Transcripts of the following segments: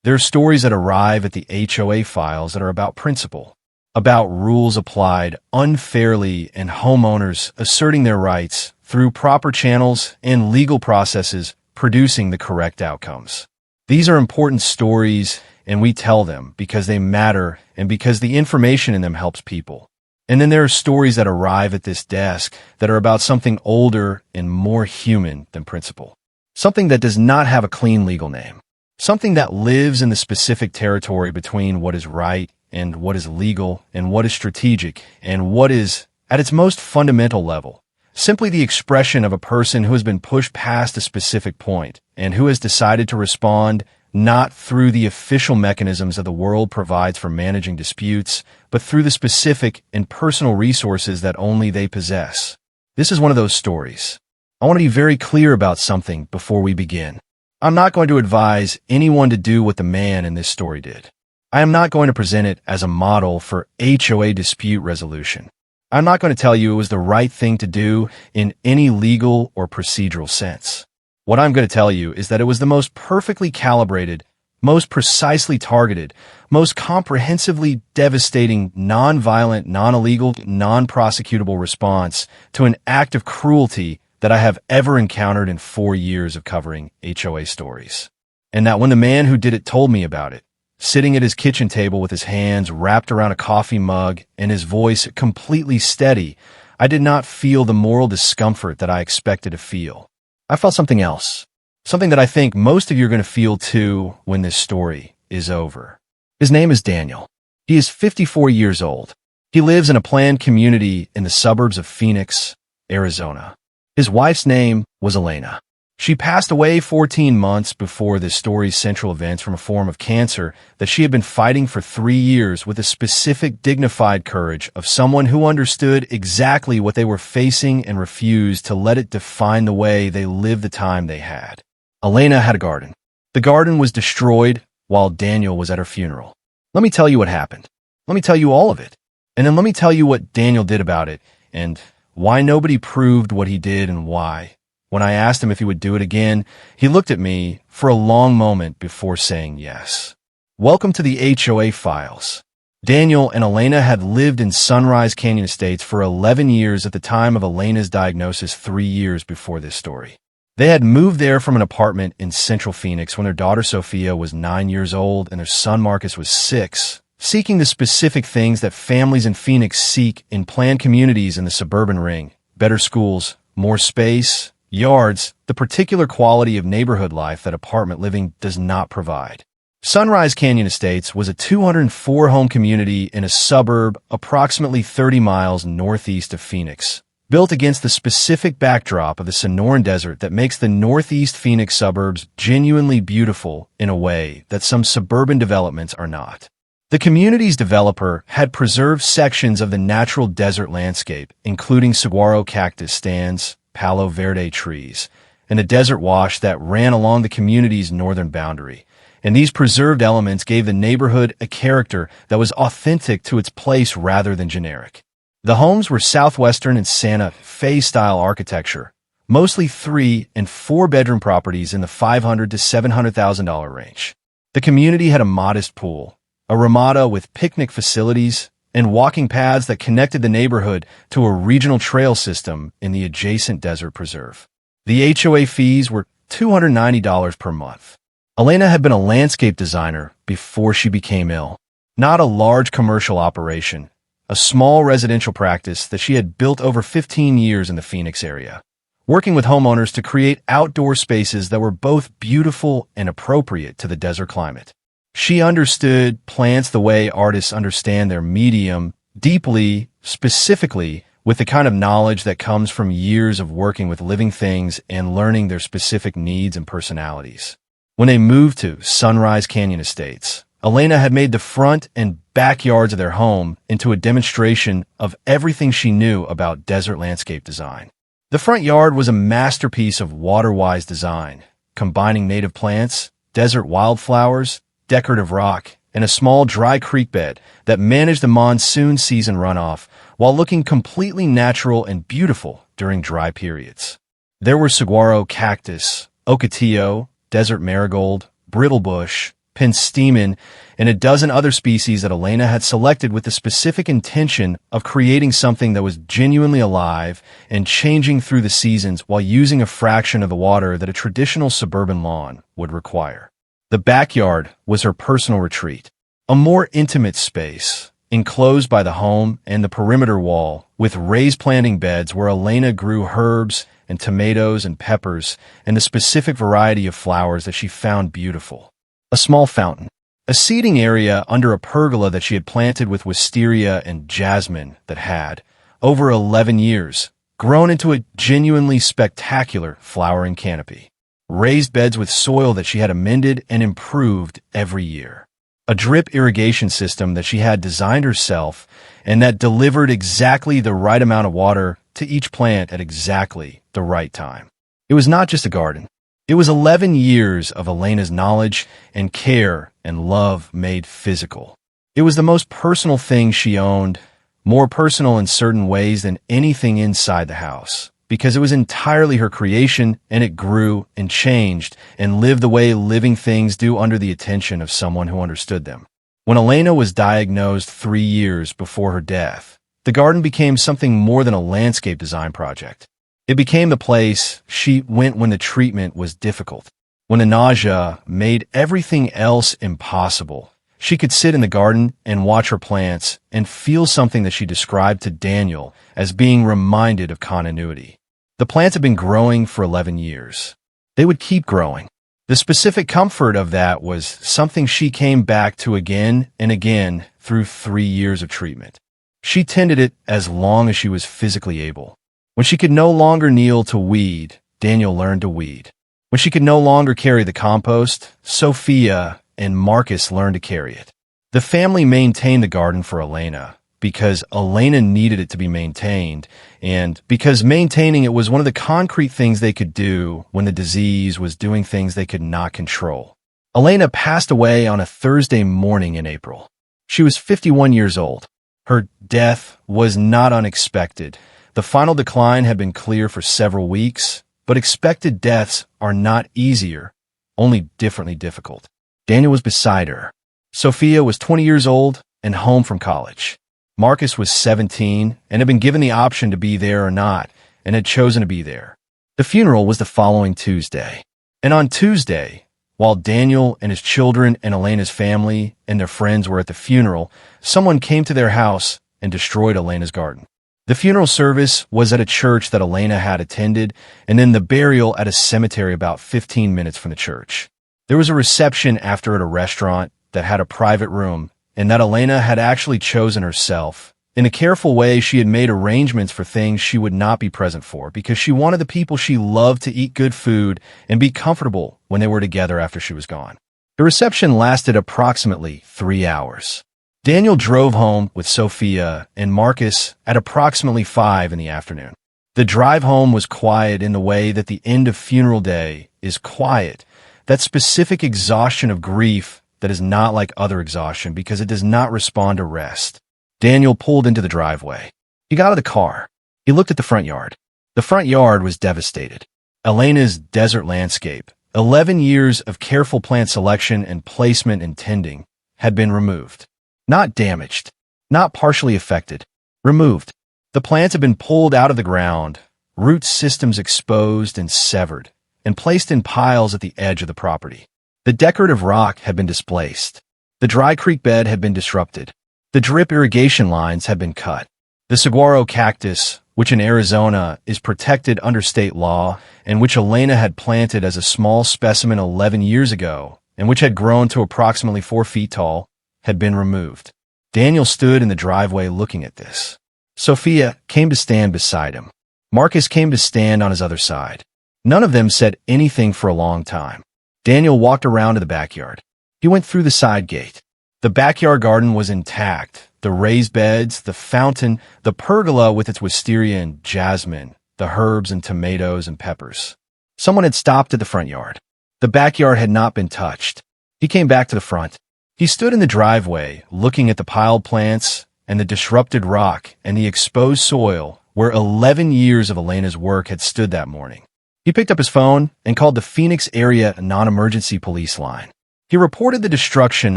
There are stories that arrive at the HOA files that are about principle, about rules applied unfairly and homeowners asserting their rights through proper channels and legal processes producing the correct outcomes. These are important stories, and we tell them because they matter and because the information in them helps people. And then there are stories that arrive at this desk that are about something older and more human than principle. Something that does not have a clean legal name. Something that lives in the specific territory between what is right and what is legal and what is strategic and what is, at its most fundamental level, simply the expression of a person who has been pushed past a specific point and who has decided to respond not through the official mechanisms that the world provides for managing disputes, but through the specific and personal resources that only they possess. This is one of those stories. I want to be very clear about something before we begin. I'm not going to advise anyone to do what the man in this story did. I am not going to present it as a model for HOA dispute resolution. I'm not going to tell you it was the right thing to do in any legal or procedural sense. What I'm going to tell you is that it was the most perfectly calibrated, most precisely targeted, most comprehensively devastating, non-violent, non-illegal, non-prosecutable response to an act of cruelty that I have ever encountered in 4 years of covering HOA stories. And that when the man who did it told me about it, sitting at his kitchen table with his hands wrapped around a coffee mug and his voice completely steady, I did not feel the moral discomfort that I expected to feel. I felt something else. Something that I think most of you are going to feel too when this story is over. His name is Daniel. He is 54 years old. He lives in a planned community in the suburbs of Phoenix, Arizona. His wife's name was Elena. She passed away 14 months before this story's central events from a form of cancer that she had been fighting for 3 years with the specific, dignified courage of someone who understood exactly what they were facing and refused to let it define the way they lived the time they had. Elena had a garden. The garden was destroyed while Daniel was at her funeral. Let me tell you what happened. Let me tell you all of it. And then let me tell you what Daniel did about it and why nobody proved what he did and why. When I asked him if he would do it again, he looked at me for a long moment before saying yes. Welcome to the HOA files. Daniel and Elena had lived in Sunrise Canyon Estates for 11 years at the time of Elena's diagnosis 3 years before this story. They had moved there from an apartment in Central Phoenix when their daughter Sophia was 9 years old and their son Marcus was 6, seeking the specific things that families in Phoenix seek in planned communities in the suburban ring: better schools, more space, yards, the particular quality of neighborhood life that apartment living does not provide. Sunrise Canyon Estates was a 204-home community in a suburb approximately 30 miles northeast of Phoenix, built against the specific backdrop of the Sonoran Desert that makes the northeast Phoenix suburbs genuinely beautiful in a way that some suburban developments are not. The community's developer had preserved sections of the natural desert landscape, including saguaro cactus stands, Palo Verde trees, and a desert wash that ran along the community's northern boundary. And these preserved elements gave the neighborhood a character that was authentic to its place rather than generic. The homes were Southwestern and Santa Fe-style architecture, mostly 3- and 4-bedroom properties in the $500,000 to $700,000 range. The community had a modest pool, a ramada with picnic facilities, and walking paths that connected the neighborhood to a regional trail system in the adjacent desert preserve. The HOA fees were $290 per month. Elena had been a landscape designer before she became ill, not a large commercial operation, a small residential practice that she had built over 15 years in the Phoenix area, working with homeowners to create outdoor spaces that were both beautiful and appropriate to the desert climate. She understood plants the way artists understand their medium, deeply, specifically, with the kind of knowledge that comes from years of working with living things and learning their specific needs and personalities. When they moved to Sunrise Canyon Estates, Elena had made the front and backyards of their home into a demonstration of everything she knew about desert landscape design. The front yard was a masterpiece of water-wise design, combining native plants, desert wildflowers, decorative rock, and a small dry creek bed that managed the monsoon season runoff while looking completely natural and beautiful during dry periods. There were saguaro cactus, ocotillo, desert marigold, brittlebush, penstemon, and a dozen other species that Elena had selected with the specific intention of creating something that was genuinely alive and changing through the seasons while using a fraction of the water that a traditional suburban lawn would require. The backyard was her personal retreat, a more intimate space, enclosed by the home and the perimeter wall, with raised planting beds where Elena grew herbs and tomatoes and peppers and the specific variety of flowers that she found beautiful. A small fountain, a seating area under a pergola that she had planted with wisteria and jasmine that had, over 11 years, grown into a genuinely spectacular flowering canopy. Raised beds with soil that she had amended and improved every year. A drip irrigation system that she had designed herself and that delivered exactly the right amount of water to each plant at exactly the right time. It was not just a garden. It was 11 years of Elena's knowledge and care and love made physical. It was the most personal thing she owned, more personal in certain ways than anything inside the house, because it was entirely her creation and it grew and changed and lived the way living things do under the attention of someone who understood them. When Elena was diagnosed 3 years before her death, the garden became something more than a landscape design project. It became the place she went when the treatment was difficult. When the nausea made everything else impossible, she could sit in the garden and watch her plants and feel something that she described to Daniel as being reminded of continuity. The plants had been growing for 11 years. They would keep growing. The specific comfort of that was something she came back to again and again through 3 years of treatment. She tended it as long as she was physically able. When she could no longer kneel to weed, Daniel learned to weed. When she could no longer carry the compost, Sophia and Marcus learned to carry it. The family maintained the garden for Elena because Elena needed it to be maintained, and because maintaining it was one of the concrete things they could do when the disease was doing things they could not control. Elena passed away on a Thursday morning in April. She was 51 years old. Her death was not unexpected. The final decline had been clear for several weeks, but expected deaths are not easier, only differently difficult. Daniel was beside her. Sophia was 20 years old and home from college. Marcus was 17 and had been given the option to be there or not, and had chosen to be there. The funeral was the following Tuesday. And on Tuesday, while Daniel and his children and Elena's family and their friends were at the funeral, someone came to their house and destroyed Elena's garden. The funeral service was at a church that Elena had attended, and then the burial at a cemetery about 15 minutes from the church. There was a reception after at a restaurant that had a private room, and that Elena had actually chosen herself. In a careful way, she had made arrangements for things she would not be present for because she wanted the people she loved to eat good food and be comfortable when they were together after she was gone. The reception lasted approximately 3 hours. Daniel drove home with Sophia and Marcus at approximately 5 in the afternoon. The drive home was quiet in the way that the end of funeral day is quiet, that specific exhaustion of grief that is not like other exhaustion because it does not respond to rest. Daniel pulled into the driveway. He got out of the car. He looked at the front yard. The front yard was devastated. Elena's desert landscape, 11 years of careful plant selection and placement and tending, had been removed. Not damaged, not partially affected, removed. The plants had been pulled out of the ground, root systems exposed and severed, and placed in piles at the edge of the property. The decorative rock had been displaced. The dry creek bed had been disrupted. The drip irrigation lines had been cut. The saguaro cactus, which in Arizona is protected under state law and which Elena had planted as a small specimen 11 years ago and which had grown to approximately 4 feet tall, had been removed. Daniel stood in the driveway looking at this. Sophia came to stand beside him. Marcus came to stand on his other side. None of them said anything for a long time. Daniel walked around to the backyard. He went through the side gate. The backyard garden was intact. The raised beds, the fountain, the pergola with its wisteria and jasmine, the herbs and tomatoes and peppers. Someone had stopped at the front yard. The backyard had not been touched. He came back to the front. He stood in the driveway, looking at the piled plants and the disrupted rock and the exposed soil where 11 years of Elena's work had stood that morning. He picked up his phone and called the Phoenix area non-emergency police line. He reported the destruction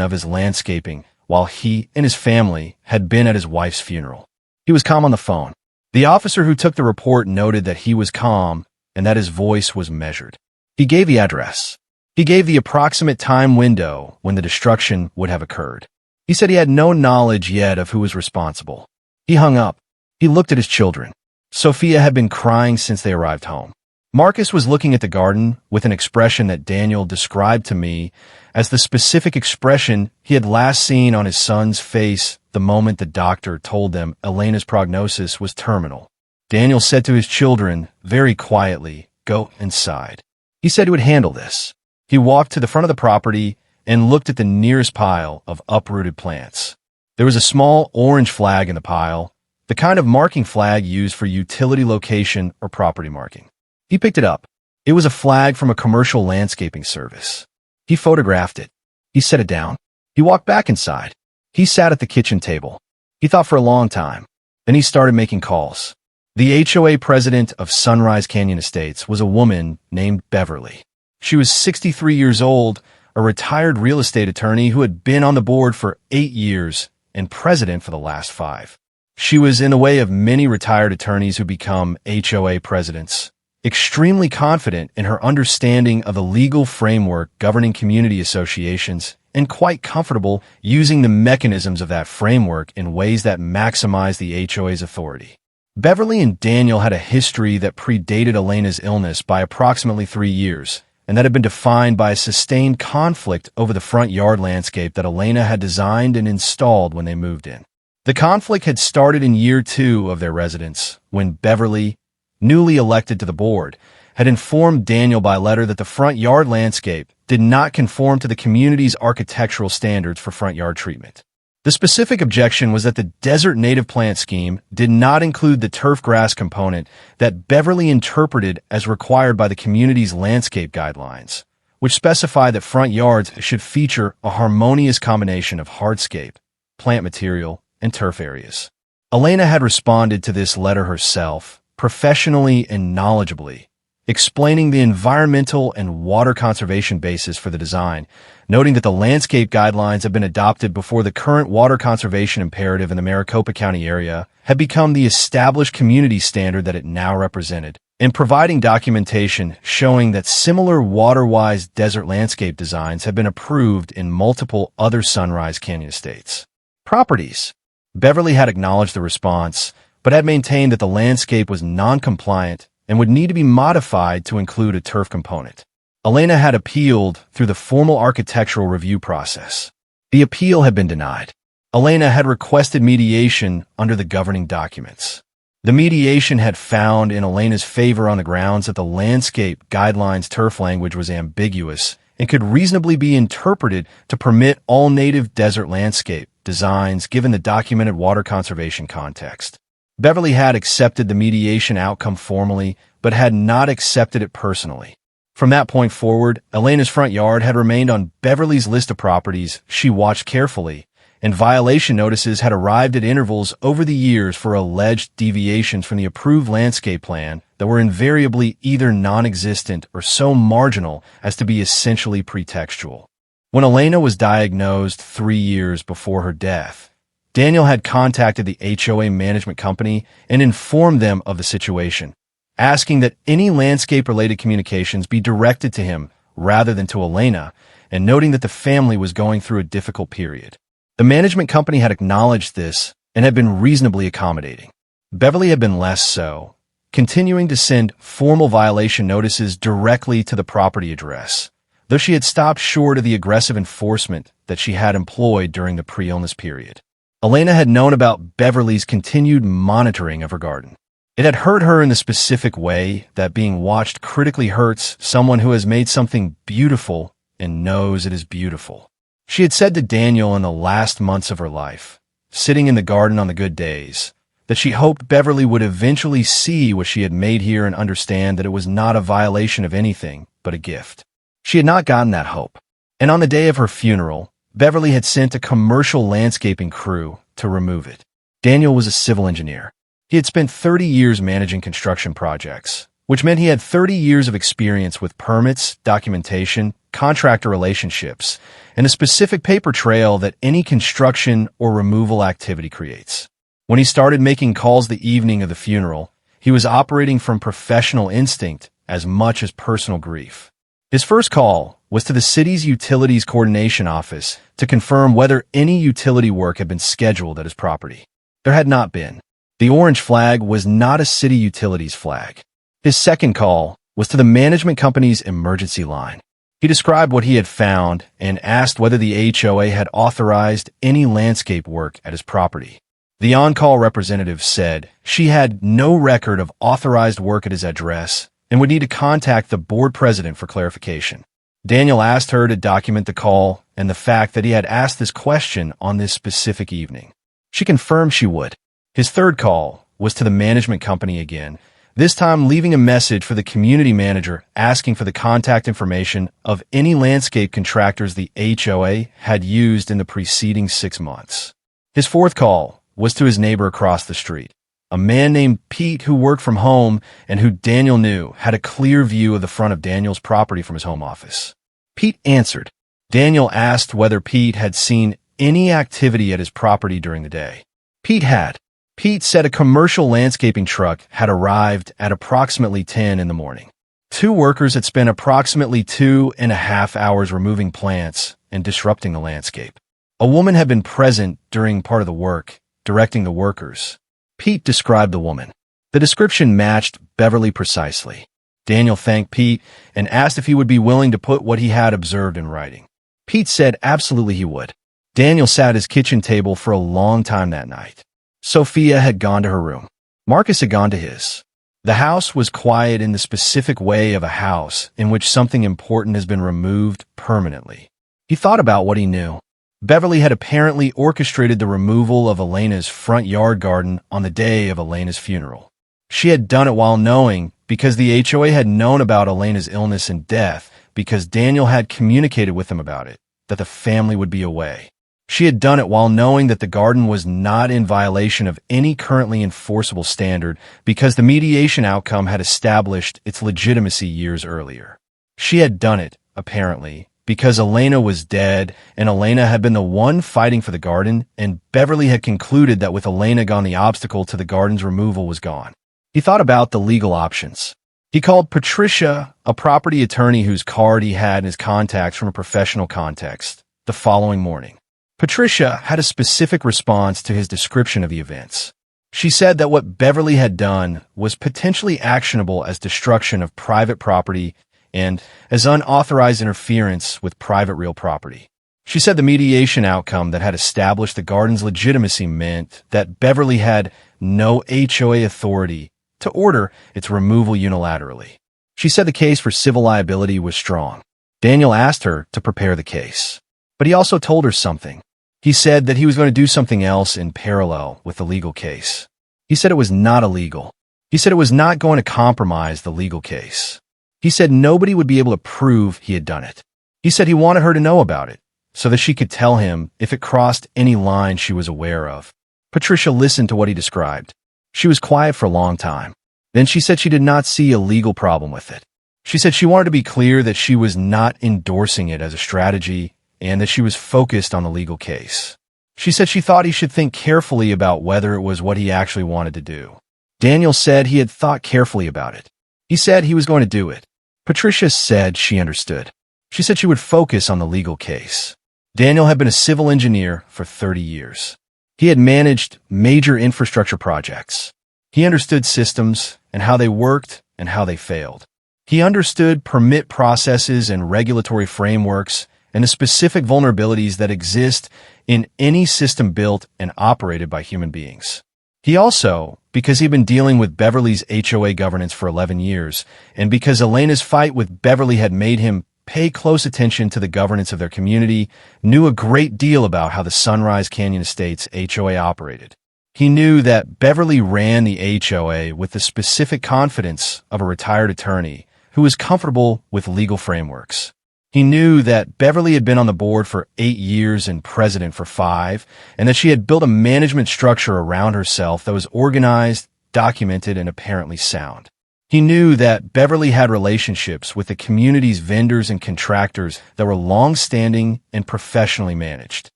of his landscaping while he and his family had been at his wife's funeral. He was calm on the phone. The officer who took the report noted that he was calm and that his voice was measured. He gave the address. He gave the approximate time window when the destruction would have occurred. He said he had no knowledge yet of who was responsible. He hung up. He looked at his children. Sophia had been crying since they arrived home. Marcus was looking at the garden with an expression that Daniel described to me as the specific expression he had last seen on his son's face the moment the doctor told them Elena's prognosis was terminal. Daniel said to his children, very quietly, "Go inside." He said he would handle this. He walked to the front of the property and looked at the nearest pile of uprooted plants. There was a small orange flag in the pile, the kind of marking flag used for utility location or property marking. He picked it up. It was a flag from a commercial landscaping service. He photographed it. He set it down. He walked back inside. He sat at the kitchen table. He thought for a long time. Then he started making calls. The HOA president of Sunrise Canyon Estates was a woman named Beverly. She was 63 years old, a retired real estate attorney who had been on the board for 8 years and president for the last 5. She was in the way of many retired attorneys who become HOA presidents, extremely confident in her understanding of the legal framework governing community associations and quite comfortable using the mechanisms of that framework in ways that maximize the HOA's authority. Beverly and Daniel had a history that predated Elena's illness by approximately 3 years, and that had been defined by a sustained conflict over the front yard landscape that Elena had designed and installed when they moved in. The conflict had started in year 2 of their residence, when Beverly, newly elected to the board, had informed Daniel by letter that the front yard landscape did not conform to the community's architectural standards for front yard treatment. The specific objection was that the desert native plant scheme did not include the turf grass component that Beverly interpreted as required by the community's landscape guidelines, which specify that front yards should feature a harmonious combination of hardscape, plant material, and turf areas. Elena had responded to this letter herself, professionally and knowledgeably, explaining the environmental and water conservation basis for the design, noting that the landscape guidelines had been adopted before the current water conservation imperative in the Maricopa County area had become the established community standard that it now represented, and providing documentation showing that similar water-wise desert landscape designs have been approved in multiple other Sunrise Canyon Estates properties. Beverly had acknowledged the response, but had maintained that the landscape was non-compliant and would need to be modified to include a turf component. Elena had appealed through the formal architectural review process. The appeal had been denied. Elena had requested mediation under the governing documents. The mediation had found in Elena's favor on the grounds that the landscape guidelines turf language was ambiguous and could reasonably be interpreted to permit all native desert landscape designs given the documented water conservation context. Beverly had accepted the mediation outcome formally, but had not accepted it personally. From that point forward, Elena's front yard had remained on Beverly's list of properties she watched carefully, and violation notices had arrived at intervals over the years for alleged deviations from the approved landscape plan that were invariably either non-existent or so marginal as to be essentially pretextual. When Elena was diagnosed 3 years before her death, Daniel had contacted the HOA management company and informed them of the situation, asking that any landscape-related communications be directed to him rather than to Elena, and noting that the family was going through a difficult period. The management company had acknowledged this and had been reasonably accommodating. Beverly had been less so, continuing to send formal violation notices directly to the property address, though she had stopped short of the aggressive enforcement that she had employed during the pre-illness period. Elena had known about Beverly's continued monitoring of her garden. It had hurt her in the specific way that being watched critically hurts someone who has made something beautiful and knows it is beautiful. She had said to Daniel in the last months of her life, sitting in the garden on the good days, that she hoped Beverly would eventually see what she had made here and understand that it was not a violation of anything but a gift. She had not gotten that hope, and on the day of her funeral, Beverly had sent a commercial landscaping crew to remove it. Daniel was a civil engineer. He had spent 30 years managing construction projects, which meant he had 30 years of experience with permits, documentation, contractor relationships, and a specific paper trail that any construction or removal activity creates. When he started making calls the evening of the funeral, he was operating from professional instinct as much as personal grief. His first call was to the city's Utilities Coordination Office to confirm whether any utility work had been scheduled at his property. There had not been. The orange flag was not a city utilities flag. His second call was to the management company's emergency line. He described what he had found and asked whether the HOA had authorized any landscape work at his property. The on-call representative said she had no record of authorized work at his address and would need to contact the board president for clarification. Daniel asked her to document the call and the fact that he had asked this question on this specific evening. She confirmed she would. His third call was to the management company again, this time leaving a message for the community manager asking for the contact information of any landscape contractors the HOA had used in the preceding 6 months. His fourth call was to his neighbor across the street, a man named Pete who worked from home and who Daniel knew had a clear view of the front of Daniel's property from his home office. Pete answered. Daniel asked whether Pete had seen any activity at his property during the day. Pete had. Pete said a commercial landscaping truck had arrived at approximately 10 in the morning. 2 workers had spent approximately 2.5 hours removing plants and disrupting the landscape. A woman had been present during part of the work, directing the workers. Pete described the woman. The description matched Beverly precisely. Daniel thanked Pete and asked if he would be willing to put what he had observed in writing. Pete said absolutely he would. Daniel sat at his kitchen table for a long time that night. Sophia had gone to her room. Marcus had gone to his. The house was quiet in the specific way of a house in which something important has been removed permanently. He thought about what he knew. Beverly had apparently orchestrated the removal of Elena's front yard garden on the day of Elena's funeral. She had done it while knowing, because the HOA had known about Elena's illness and death, because Daniel had communicated with them about it, that the family would be away. She had done it while knowing that the garden was not in violation of any currently enforceable standard because the mediation outcome had established its legitimacy years earlier. She had done it, apparently, because Elena was dead and Elena had been the one fighting for the garden, and Beverly had concluded that with Elena gone, the obstacle to the garden's removal was gone. He thought about the legal options. He called Patricia, a property attorney whose card he had in his contacts from a professional context, the following morning. Patricia had a specific response to his description of the events. She said that what Beverly had done was potentially actionable as destruction of private property and as unauthorized interference with private real property. She said the mediation outcome that had established the garden's legitimacy meant that Beverly had no HOA authority to order its removal unilaterally. She said the case for civil liability was strong. Daniel asked her to prepare the case. But he also told her something. He said that he was going to do something else in parallel with the legal case. He said it was not illegal. He said it was not going to compromise the legal case. He said nobody would be able to prove he had done it. He said he wanted her to know about it, so that she could tell him if it crossed any line she was aware of. Patricia listened to what he described. She was quiet for a long time. Then she said she did not see a legal problem with it. She said she wanted to be clear that she was not endorsing it as a strategy and that she was focused on the legal case. She said she thought he should think carefully about whether it was what he actually wanted to do. Daniel said he had thought carefully about it. He said he was going to do it. Patricia said she understood. She said she would focus on the legal case. Daniel had been a civil engineer for 30 years. He had managed major infrastructure projects. He understood systems and how they worked and how they failed. He understood permit processes and regulatory frameworks and the specific vulnerabilities that exist in any system built and operated by human beings. He also, because he'd been dealing with Beverly's HOA governance for 11 years, and because Elena's fight with Beverly had made him pay close attention to the governance of their community, knew a great deal about how the Sunrise Canyon Estates HOA operated. He knew that Beverly ran the HOA with the specific confidence of a retired attorney who was comfortable with legal frameworks. He knew that Beverly had been on the board for 8 years and president for 5, and that she had built a management structure around herself that was organized, documented, and apparently sound. He knew that Beverly had relationships with the community's vendors and contractors that were long-standing and professionally managed.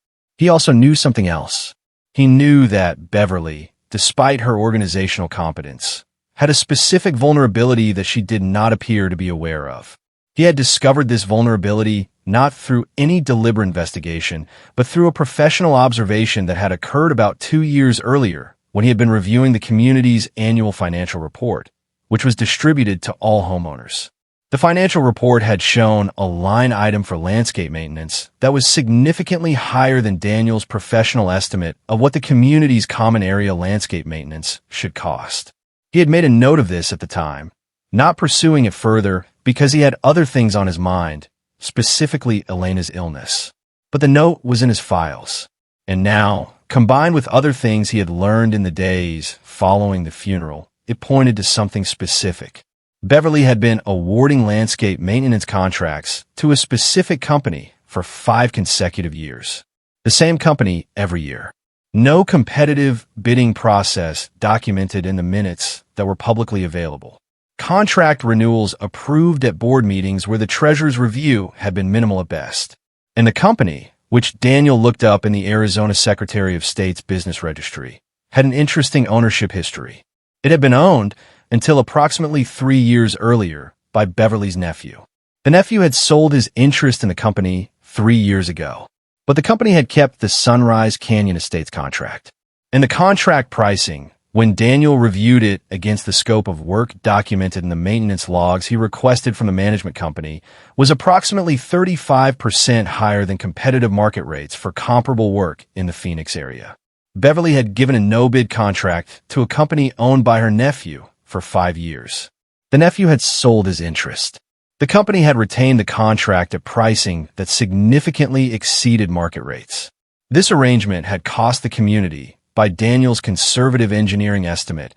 He also knew something else. He knew that Beverly, despite her organizational competence, had a specific vulnerability that she did not appear to be aware of. He had discovered this vulnerability not through any deliberate investigation, but through a professional observation that had occurred about 2 years earlier when he had been reviewing the community's annual financial report, which was distributed to all homeowners. The financial report had shown a line item for landscape maintenance that was significantly higher than Daniel's professional estimate of what the community's common area landscape maintenance should cost. He had made a note of this at the time, not pursuing it further because he had other things on his mind, specifically Elena's illness. But the note was in his files. And now, combined with other things he had learned in the days following the funeral, it pointed to something specific. Beverly had been awarding landscape maintenance contracts to a specific company for 5 consecutive years. The same company every year. No competitive bidding process documented in the minutes that were publicly available. Contract renewals approved at board meetings where the treasurer's review had been minimal at best. And the company, which Daniel looked up in the Arizona Secretary of State's business registry, had an interesting ownership history. It had been owned until approximately 3 years earlier by Beverly's nephew. The nephew had sold his interest in the company 3 years ago, but the company had kept the Sunrise Canyon Estates contract. And the contract pricing, when Daniel reviewed it against the scope of work documented in the maintenance logs he requested from the management company, was approximately 35% higher than competitive market rates for comparable work in the Phoenix area. Beverly had given a no-bid contract to a company owned by her nephew for 5 years. The nephew had sold his interest. The company had retained the contract at pricing that significantly exceeded market rates. This arrangement had cost the community, by Daniel's conservative engineering estimate,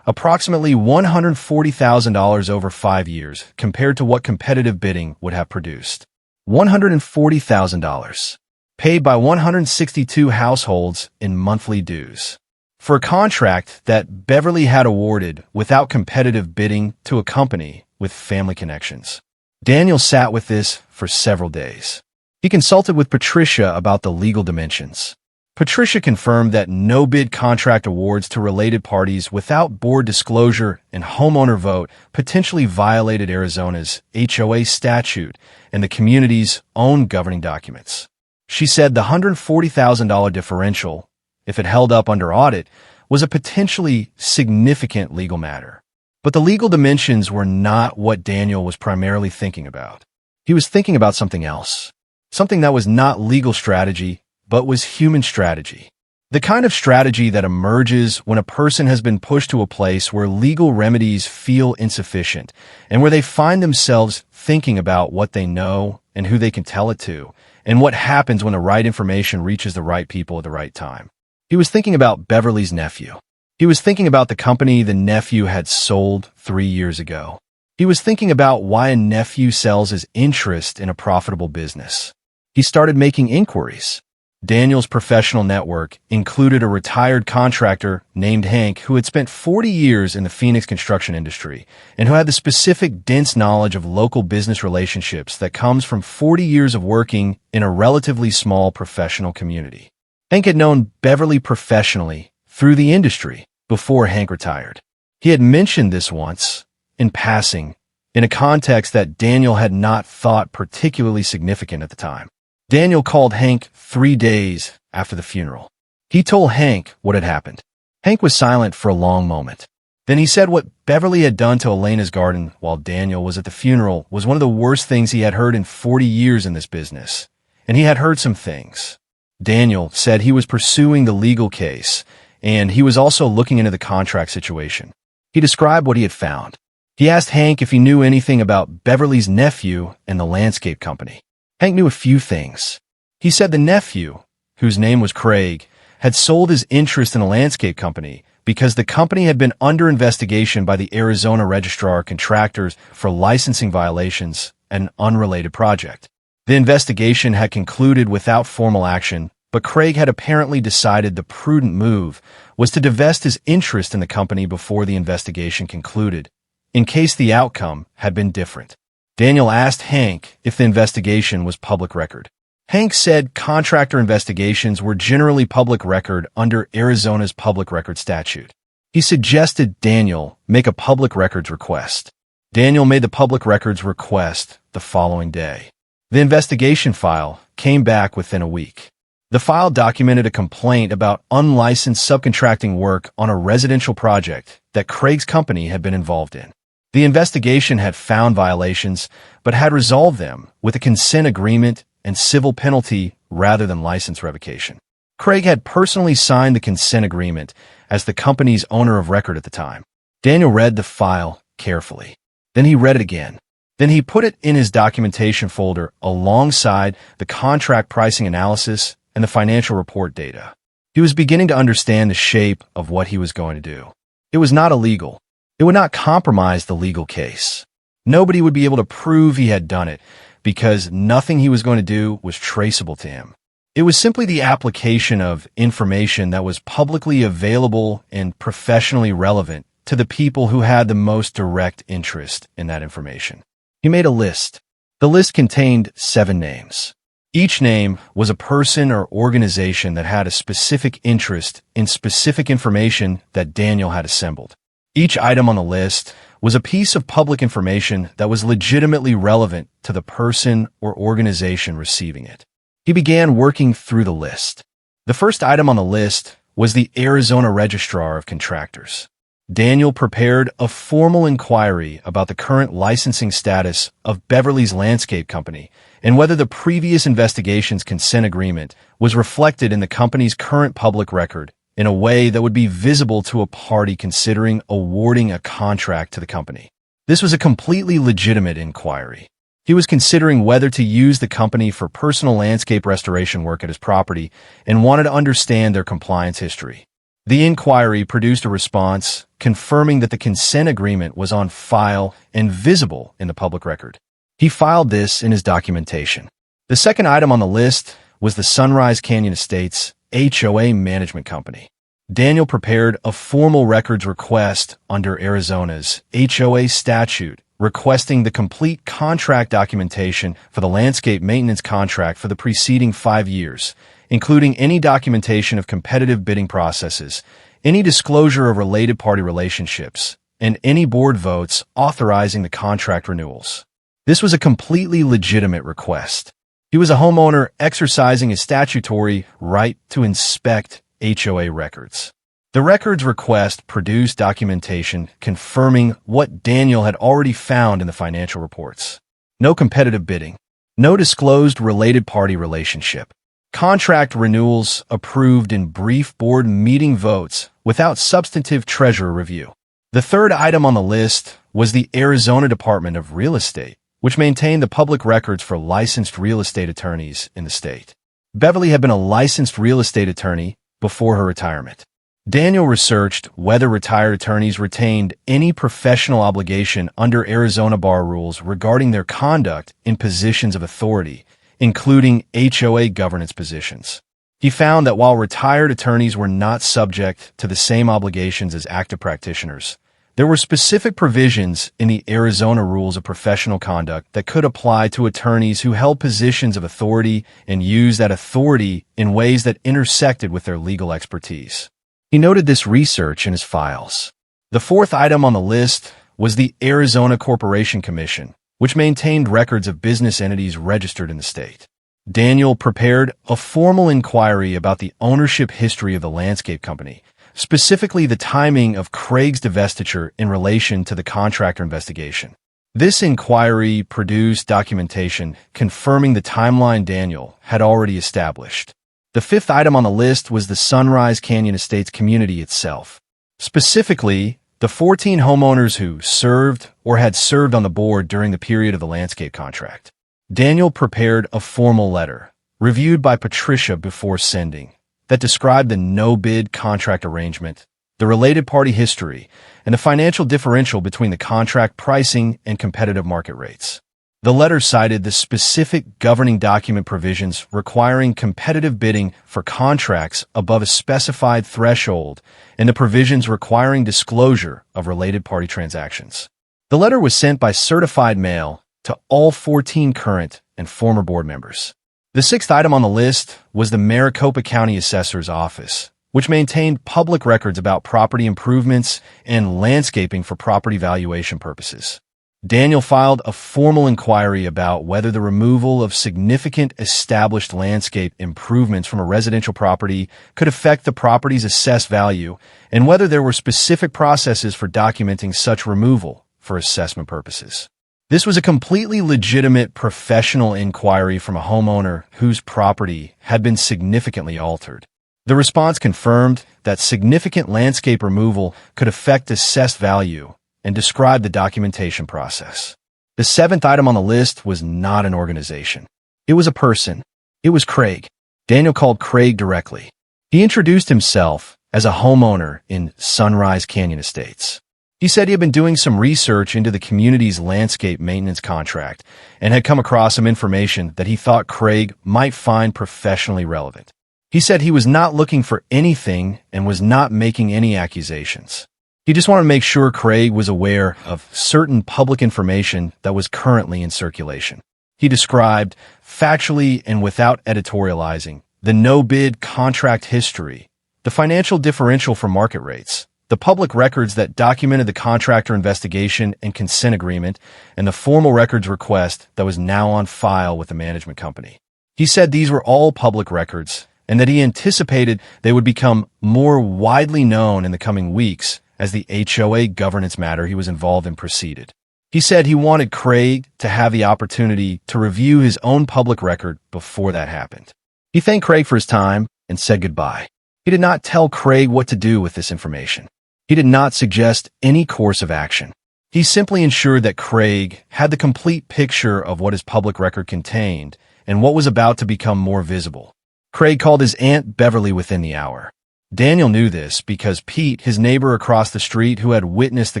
approximately $140,000 over 5 years compared to what competitive bidding would have produced. $140,000, paid by 162 households in monthly dues. For a contract that Beverly had awarded without competitive bidding to a company with family connections. Daniel sat with this for several days. He consulted with Patricia about the legal dimensions. Patricia confirmed that no-bid contract awards to related parties without board disclosure and homeowner vote potentially violated Arizona's HOA statute and the community's own governing documents. She said the $140,000 differential, if it held up under audit, was a potentially significant legal matter. But the legal dimensions were not what Daniel was primarily thinking about. He was thinking about something else. Something that was not legal strategy, but was human strategy. The kind of strategy that emerges when a person has been pushed to a place where legal remedies feel insufficient and where they find themselves thinking about what they know and who they can tell it to, and what happens when the right information reaches the right people at the right time. He was thinking about Beverly's nephew. He was thinking about the company the nephew had sold 3 years ago. He was thinking about why a nephew sells his interest in a profitable business. He started making inquiries. Daniel's professional network included a retired contractor named Hank who had spent 40 years in the Phoenix construction industry and who had the specific dense knowledge of local business relationships that comes from 40 years of working in a relatively small professional community. Hank had known Beverly professionally through the industry before Hank retired. He had mentioned this once, in passing, in a context that Daniel had not thought particularly significant at the time. Daniel called Hank 3 days after the funeral. He told Hank what had happened. Hank was silent for a long moment. Then he said what Beverly had done to Elena's garden while Daniel was at the funeral was one of the worst things he had heard in 40 years in this business, and he had heard some things. Daniel said he was pursuing the legal case, and he was also looking into the contract situation. He described what he had found. He asked Hank if he knew anything about Beverly's nephew and the landscape company. Hank knew a few things. He said the nephew, whose name was Craig, had sold his interest in a landscape company because the company had been under investigation by the Arizona Registrar of Contractors for licensing violations, an unrelated project. The investigation had concluded without formal action, but Craig had apparently decided the prudent move was to divest his interest in the company before the investigation concluded, in case the outcome had been different. Daniel asked Hank if the investigation was public record. Hank said contractor investigations were generally public record under Arizona's public record statute. He suggested Daniel make a public records request. Daniel made the public records request the following day. The investigation file came back within a week. The file documented a complaint about unlicensed subcontracting work on a residential project that Craig's company had been involved in. The investigation had found violations, but had resolved them with a consent agreement and civil penalty rather than license revocation. Craig had personally signed the consent agreement as the company's owner of record at the time. Daniel read the file carefully. Then he read it again. Then he put it in his documentation folder alongside the contract pricing analysis and the financial report data. He was beginning to understand the shape of what he was going to do. It was not illegal. It would not compromise the legal case. Nobody would be able to prove he had done it because nothing he was going to do was traceable to him. It was simply the application of information that was publicly available and professionally relevant to the people who had the most direct interest in that information. He made a list. The list contained 7 names. Each name was a person or organization that had a specific interest in specific information that Daniel had assembled. Each item on the list was a piece of public information that was legitimately relevant to the person or organization receiving it. He began working through the list. The first item on the list was the Arizona Registrar of Contractors. Daniel prepared a formal inquiry about the current licensing status of Beverly's Landscape Company and whether the previous investigation's consent agreement was reflected in the company's current public record in a way that would be visible to a party considering awarding a contract to the company. This was a completely legitimate inquiry. He was considering whether to use the company for personal landscape restoration work at his property and wanted to understand their compliance history. The inquiry produced a response confirming that the consent agreement was on file and visible in the public record. He filed this in his documentation. The second item on the list was the Sunrise Canyon Estates HOA Management Company. Daniel prepared a formal records request under Arizona's HOA statute requesting the complete contract documentation for the landscape maintenance contract for the preceding 5 years, including any documentation of competitive bidding processes, any disclosure of related party relationships, and any board votes authorizing the contract renewals. This was a completely legitimate request. He was a homeowner exercising his statutory right to inspect HOA records. The records request produced documentation confirming what Daniel had already found in the financial reports. No competitive bidding. No disclosed related party relationship. Contract renewals approved in brief board meeting votes without substantive treasurer review. The third item on the list was the Arizona Department of Real Estate, which maintained the public records for licensed real estate attorneys in the state. Beverly had been a licensed real estate attorney before her retirement. Daniel researched whether retired attorneys retained any professional obligation under Arizona bar rules regarding their conduct in positions of authority, including HOA governance positions. He found that while retired attorneys were not subject to the same obligations as active practitioners, there were specific provisions in the Arizona Rules of Professional Conduct that could apply to attorneys who held positions of authority and used that authority in ways that intersected with their legal expertise. He noted this research in his files. The fourth item on the list was the Arizona Corporation Commission, which maintained records of business entities registered in the state. Daniel prepared a formal inquiry about the ownership history of the landscape company, specifically the timing of Craig's divestiture in relation to the contractor investigation. This inquiry produced documentation confirming the timeline Daniel had already established. The fifth item on the list was the Sunrise Canyon Estates community itself. Specifically, the 14 homeowners who served or had served on the board during the period of the landscape contract. Daniel prepared a formal letter, reviewed by Patricia before sending, that described the no-bid contract arrangement, the related party history, and the financial differential between the contract pricing and competitive market rates. The letter cited the specific governing document provisions requiring competitive bidding for contracts above a specified threshold and the provisions requiring disclosure of related party transactions. The letter was sent by certified mail to all 14 current and former board members. The sixth item on the list was the Maricopa County Assessor's Office, which maintained public records about property improvements and landscaping for property valuation purposes. Daniel filed a formal inquiry about whether the removal of significant established landscape improvements from a residential property could affect the property's assessed value and whether there were specific processes for documenting such removal for assessment purposes. This was a completely legitimate professional inquiry from a homeowner whose property had been significantly altered. The response confirmed that significant landscape removal could affect assessed value and described the documentation process. The seventh item on the list was not an organization. It was a person. It was Craig. Daniel called Craig directly. He introduced himself as a homeowner in Sunrise Canyon Estates. He said he had been doing some research into the community's landscape maintenance contract and had come across some information that he thought Craig might find professionally relevant. He said he was not looking for anything and was not making any accusations. He just wanted to make sure Craig was aware of certain public information that was currently in circulation. He described, factually and without editorializing, the no-bid contract history, the financial differential for market rates, the public records that documented the contractor investigation and consent agreement, and the formal records request that was now on file with the management company. He said these were all public records and that he anticipated they would become more widely known in the coming weeks as the HOA governance matter he was involved in proceeded. He said he wanted Craig to have the opportunity to review his own public record before that happened. He thanked Craig for his time and said goodbye. He did not tell Craig what to do with this information. He did not suggest any course of action. He simply ensured that Craig had the complete picture of what his public record contained and what was about to become more visible. Craig called his Aunt Beverly within the hour. Daniel knew this because Pete, his neighbor across the street who had witnessed the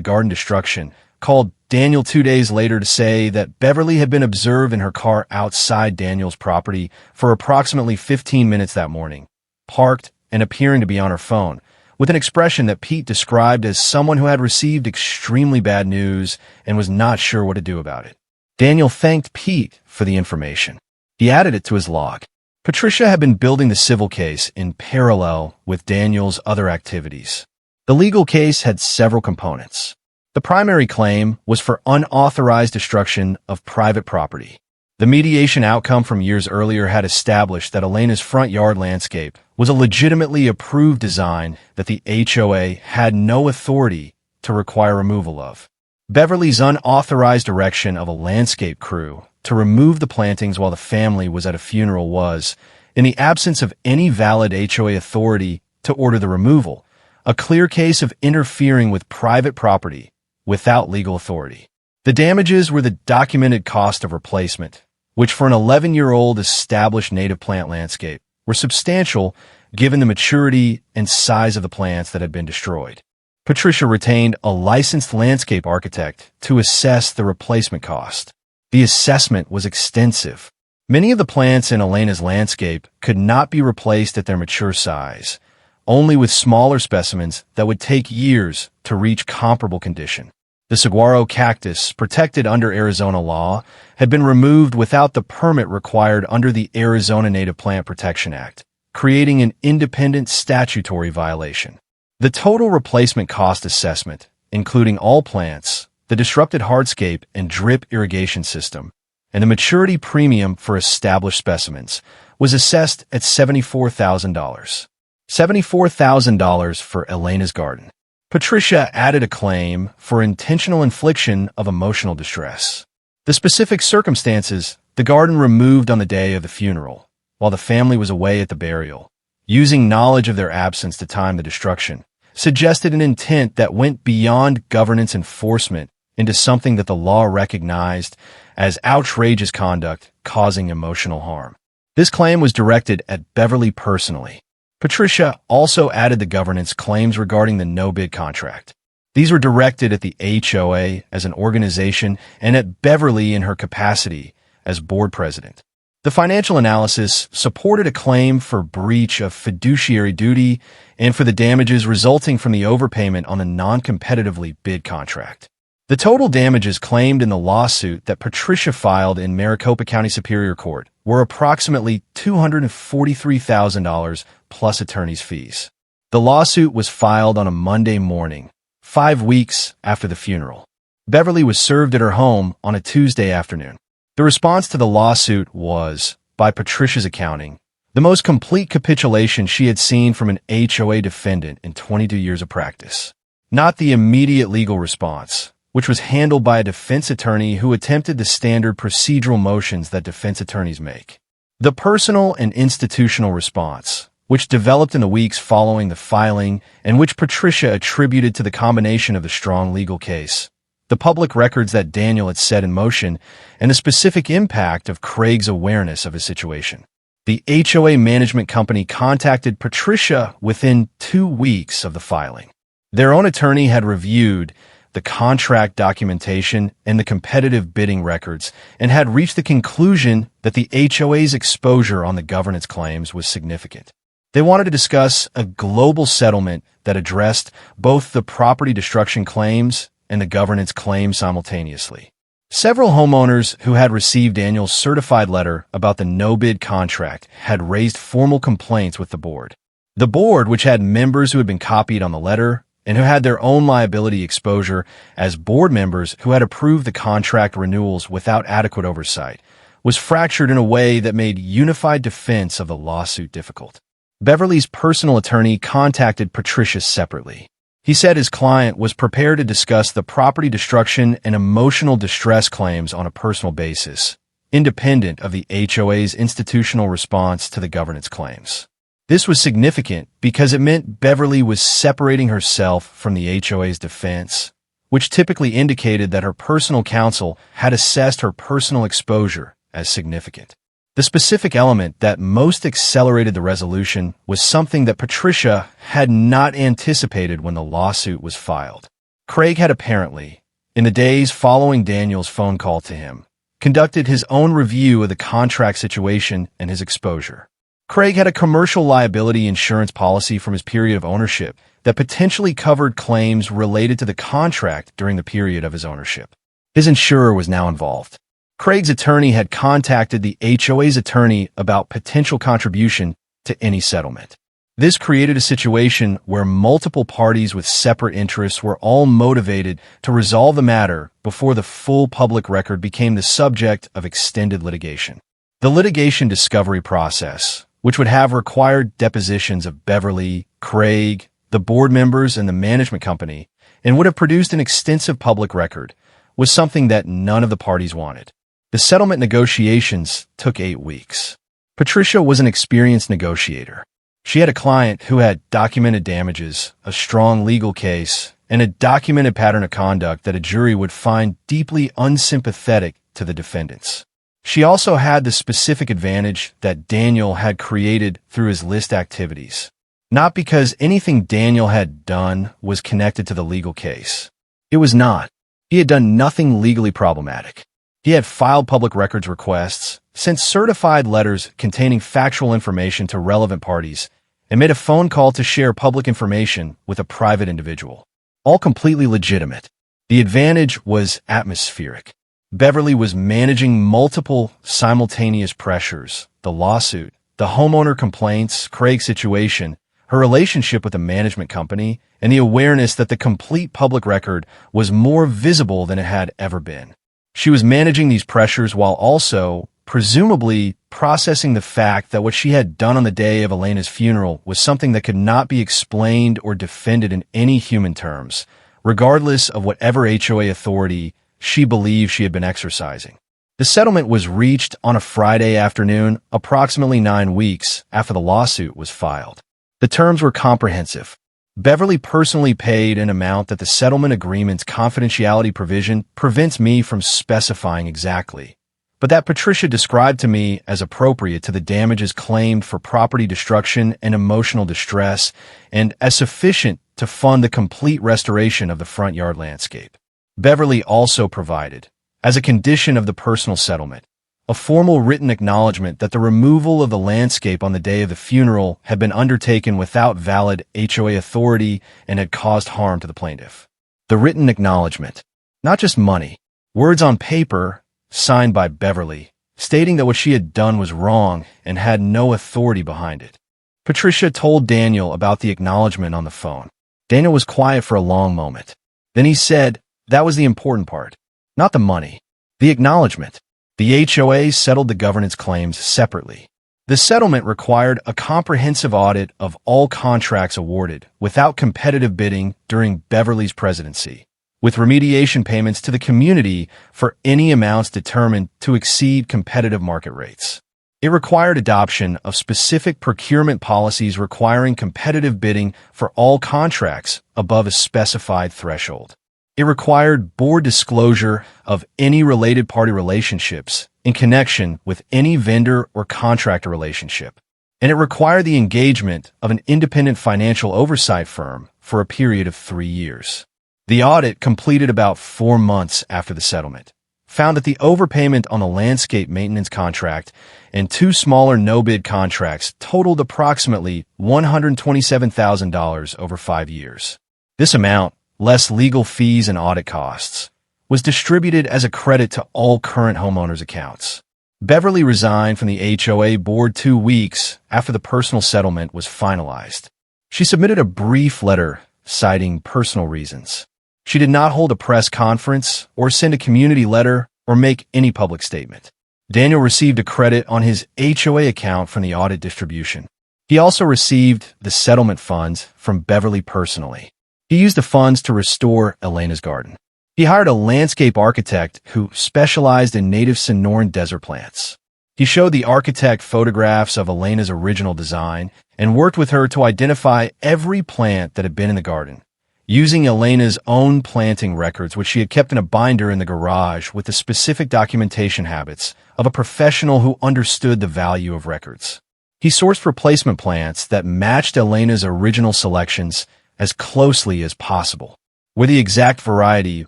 garden destruction, called Daniel 2 days later to say that Beverly had been observed in her car outside Daniel's property for approximately 15 minutes that morning, parked and appearing to be on her phone, with an expression that Pete described as someone who had received extremely bad news and was not sure what to do about it. Daniel thanked Pete for the information. He added it to his log. Patricia had been building the civil case in parallel with Daniel's other activities. The legal case had several components. The primary claim was for unauthorized destruction of private property. The mediation outcome from years earlier had established that Elena's front yard landscape was a legitimately approved design that the HOA had no authority to require removal of. Beverly's unauthorized direction of a landscape crew to remove the plantings while the family was at a funeral was, in the absence of any valid HOA authority to order the removal, a clear case of interfering with private property without legal authority. The damages were the documented cost of replacement, which for an 11-year-old established native plant landscape were substantial given the maturity and size of the plants that had been destroyed. Patricia retained a licensed landscape architect to assess the replacement cost. The assessment was extensive. Many of the plants in Elena's landscape could not be replaced at their mature size, only with smaller specimens that would take years to reach comparable condition. The saguaro cactus, protected under Arizona law, had been removed without the permit required under the Arizona Native Plant Protection Act, creating an independent statutory violation. The total replacement cost assessment, including all plants, the disrupted hardscape and drip irrigation system, and the maturity premium for established specimens, was assessed at $74,000. $74,000 for Elena's garden. Patricia added a claim for intentional infliction of emotional distress. The specific circumstances, the garden removed on the day of the funeral, while the family was away at the burial, using knowledge of their absence to time the destruction, suggested an intent that went beyond governance enforcement into something that the law recognized as outrageous conduct causing emotional harm. This claim was directed at Beverly personally. Patricia also added the governance claims regarding the no-bid contract. These were directed at the HOA as an organization and at Beverly in her capacity as board president. The financial analysis supported a claim for breach of fiduciary duty and for the damages resulting from the overpayment on the non-competitively bid contract. The total damages claimed in the lawsuit that Patricia filed in Maricopa County Superior Court were approximately $243,000 plus attorney's fees. The lawsuit was filed on a Monday morning, 5 weeks after the funeral. Beverly was served at her home on a Tuesday afternoon. The response to the lawsuit was, by Patricia's accounting, the most complete capitulation she had seen from an HOA defendant in 22 years of practice. Not the immediate legal response, which was handled by a defense attorney who attempted the standard procedural motions that defense attorneys make. The personal and institutional response, which developed in the weeks following the filing and which Patricia attributed to the combination of the strong legal case, the public records that Daniel had set in motion, and the specific impact of Craig's awareness of his situation. The HOA management company contacted Patricia within 2 weeks of the filing. Their own attorney had reviewed the contract documentation and the competitive bidding records and had reached the conclusion that the HOA's exposure on the governance claims was significant. They wanted to discuss a global settlement that addressed both the property destruction claims and the governance claims simultaneously. Several homeowners who had received Daniel's certified letter about the no-bid contract had raised formal complaints with the board. The board, which had members who had been copied on the letter and who had their own liability exposure as board members who had approved the contract renewals without adequate oversight, was fractured in a way that made unified defense of the lawsuit difficult. Beverly's personal attorney contacted Patricia separately. He said his client was prepared to discuss the property destruction and emotional distress claims on a personal basis, independent of the HOA's institutional response to the governance claims. This was significant because it meant Beverly was separating herself from the HOA's defense, which typically indicated that her personal counsel had assessed her personal exposure as significant. The specific element that most accelerated the resolution was something that Patricia had not anticipated when the lawsuit was filed. Craig had apparently, in the days following Daniel's phone call to him, conducted his own review of the contract situation and his exposure. Craig had a commercial liability insurance policy from his period of ownership that potentially covered claims related to the contract during the period of his ownership. His insurer was now involved. Craig's attorney had contacted the HOA's attorney about potential contribution to any settlement. This created a situation where multiple parties with separate interests were all motivated to resolve the matter before the full public record became the subject of extended litigation. The litigation discovery process, which would have required depositions of Beverly, Craig, the board members, and the management company, and would have produced an extensive public record, was something that none of the parties wanted. The settlement negotiations took 8 weeks. Patricia was an experienced negotiator. She had a client who had documented damages, a strong legal case, and a documented pattern of conduct that a jury would find deeply unsympathetic to the defendants. She also had the specific advantage that Daniel had created through his list activities, not because anything Daniel had done was connected to the legal case. It was not. He had done nothing legally problematic. He had filed public records requests, sent certified letters containing factual information to relevant parties, and made a phone call to share public information with a private individual. All completely legitimate. The advantage was atmospheric. Beverly was managing multiple simultaneous pressures: the lawsuit, the homeowner complaints, Craig's situation, her relationship with the management company, and the awareness that the complete public record was more visible than it had ever been. She was managing these pressures while also, presumably, processing the fact that what she had done on the day of Elena's funeral was something that could not be explained or defended in any human terms, regardless of whatever HOA authority she believed she had been exercising. The settlement was reached on a Friday afternoon, approximately 9 weeks after the lawsuit was filed. The terms were comprehensive. Beverly personally paid an amount that the settlement agreement's confidentiality provision prevents me from specifying exactly, but that Patricia described to me as appropriate to the damages claimed for property destruction and emotional distress, and as sufficient to fund the complete restoration of the front yard landscape. Beverly also provided, as a condition of the personal settlement, a formal written acknowledgement that the removal of the landscape on the day of the funeral had been undertaken without valid HOA authority and had caused harm to the plaintiff. The written acknowledgement. Not just money. Words on paper, signed by Beverly, stating that what she had done was wrong and had no authority behind it. Patricia told Daniel about the acknowledgement on the phone. Daniel was quiet for a long moment. Then he said, that was the important part. Not the money. The acknowledgement. The HOA settled the governance claims separately. The settlement required a comprehensive audit of all contracts awarded without competitive bidding during Beverly's presidency, with remediation payments to the community for any amounts determined to exceed competitive market rates. It required adoption of specific procurement policies requiring competitive bidding for all contracts above a specified threshold. It required board disclosure of any related party relationships in connection with any vendor or contractor relationship. And it required the engagement of an independent financial oversight firm for a period of 3 years. The audit, completed about 4 months after the settlement, found that the overpayment on the landscape maintenance contract and 2 smaller no-bid contracts totaled approximately $127,000 over 5 years. This amount, less legal fees and audit costs, was distributed as a credit to all current homeowners' accounts. Beverly resigned from the HOA board 2 weeks after the personal settlement was finalized. She submitted a brief letter citing personal reasons. She did not hold a press conference or send a community letter or make any public statement. Daniel received a credit on his HOA account from the audit distribution. He also received the settlement funds from Beverly personally. He used the funds to restore Elena's garden. He hired a landscape architect who specialized in native Sonoran desert plants. He showed the architect photographs of Elena's original design and worked with her to identify every plant that had been in the garden, using Elena's own planting records, which she had kept in a binder in the garage with the specific documentation habits of a professional who understood the value of records. He sourced replacement plants that matched Elena's original selections as closely as possible, where the exact variety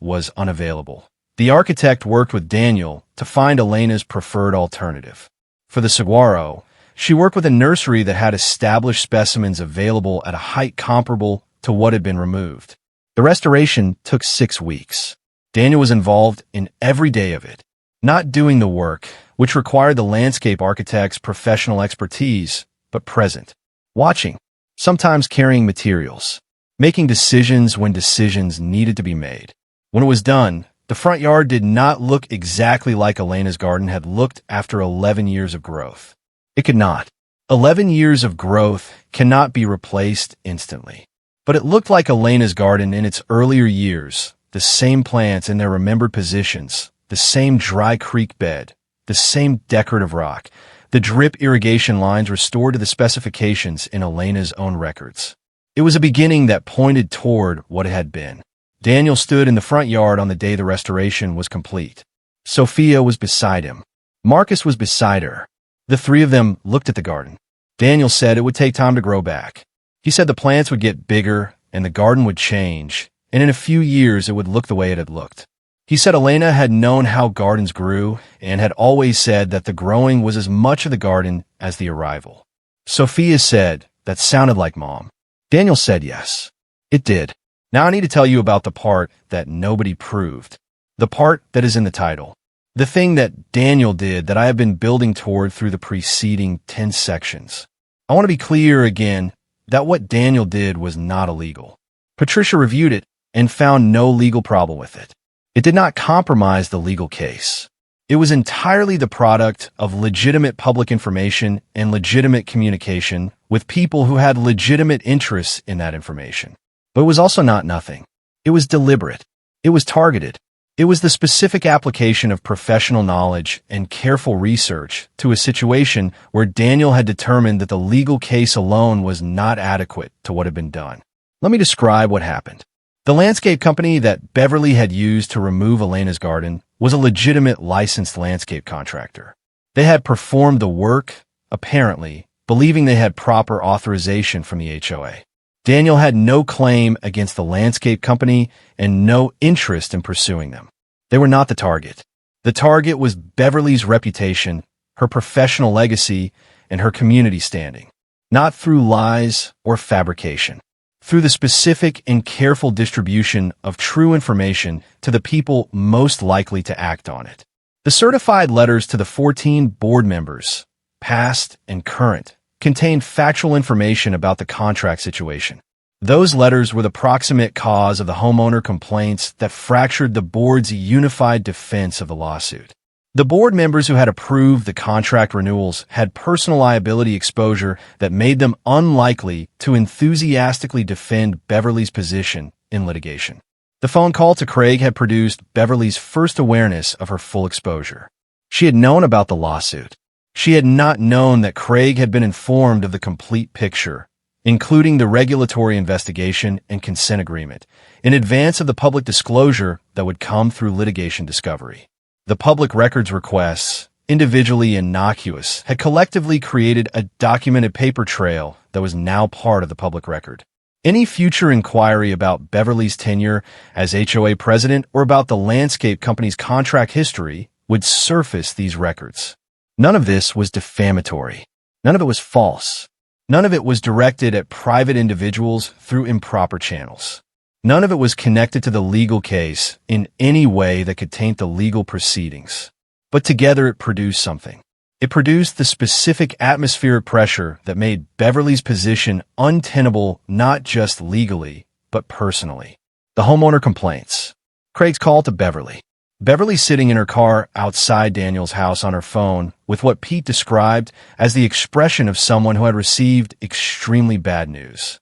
was unavailable. The architect worked with Daniel to find Elena's preferred alternative. For the saguaro, she worked with a nursery that had established specimens available at a height comparable to what had been removed. The restoration took 6 weeks. Daniel was involved in every day of it, not doing the work, which required the landscape architect's professional expertise, but present, watching, sometimes carrying materials, making decisions when decisions needed to be made. When it was done, the front yard did not look exactly like Elena's garden had looked after 11 years of growth. It could not. 11 years of growth cannot be replaced instantly. But it looked like Elena's garden in its earlier years, the same plants in their remembered positions, the same dry creek bed, the same decorative rock, the drip irrigation lines restored to the specifications in Elena's own records. It was a beginning that pointed toward what it had been. Daniel stood in the front yard on the day the restoration was complete. Sophia was beside him. Marcus was beside her. The 3 of them looked at the garden. Daniel said it would take time to grow back. He said the plants would get bigger and the garden would change, and in a few years it would look the way it had looked. He said Elena had known how gardens grew and had always said that the growing was as much of the garden as the arrival. Sophia said, that sounded like Mom. Daniel said yes. It did. Now I need to tell you about the part that nobody proved. The part that is in the title. The thing that Daniel did that I have been building toward through the preceding 10 sections. I want to be clear again that what Daniel did was not illegal. Patricia reviewed it and found no legal problem with it. It did not compromise the legal case. It was entirely the product of legitimate public information and legitimate communication with people who had legitimate interests in that information. But it was also not nothing. It was deliberate. It was targeted. It was the specific application of professional knowledge and careful research to a situation where Daniel had determined that the legal case alone was not adequate to what had been done. Let me describe what happened. The landscape company that Beverly had used to remove Elena's garden was a legitimate licensed landscape contractor. They had performed the work, apparently, believing they had proper authorization from the HOA. Daniel had no claim against the landscape company and no interest in pursuing them. They were not the target. The target was Beverly's reputation, her professional legacy, and her community standing, not through lies or fabrication. through the specific and careful distribution of true information to the people most likely to act on it. The certified letters to the 14 board members, past and current, contained factual information about the contract situation. Those letters were the proximate cause of the homeowner complaints that fractured the board's unified defense of the lawsuit. The board members who had approved the contract renewals had personal liability exposure that made them unlikely to enthusiastically defend Beverly's position in litigation. The phone call to Craig had produced Beverly's first awareness of her full exposure. She had known about the lawsuit. She had not known that Craig had been informed of the complete picture, including the regulatory investigation and consent agreement, in advance of the public disclosure that would come through litigation discovery. The public records requests, individually innocuous, had collectively created a documented paper trail that was now part of the public record. Any future inquiry about Beverly's tenure as HOA president or about the landscape company's contract history would surface these records. None of this was defamatory. None of it was false. None of it was directed at private individuals through improper channels. None of it was connected to the legal case in any way that could taint the legal proceedings. But together it produced something. It produced the specific atmospheric pressure that made Beverly's position untenable not just legally, but personally. The homeowner complaints. Craig's call to Beverly. Beverly sitting in her car outside Daniel's house on her phone with what Pete described as the expression of someone who had received extremely bad news.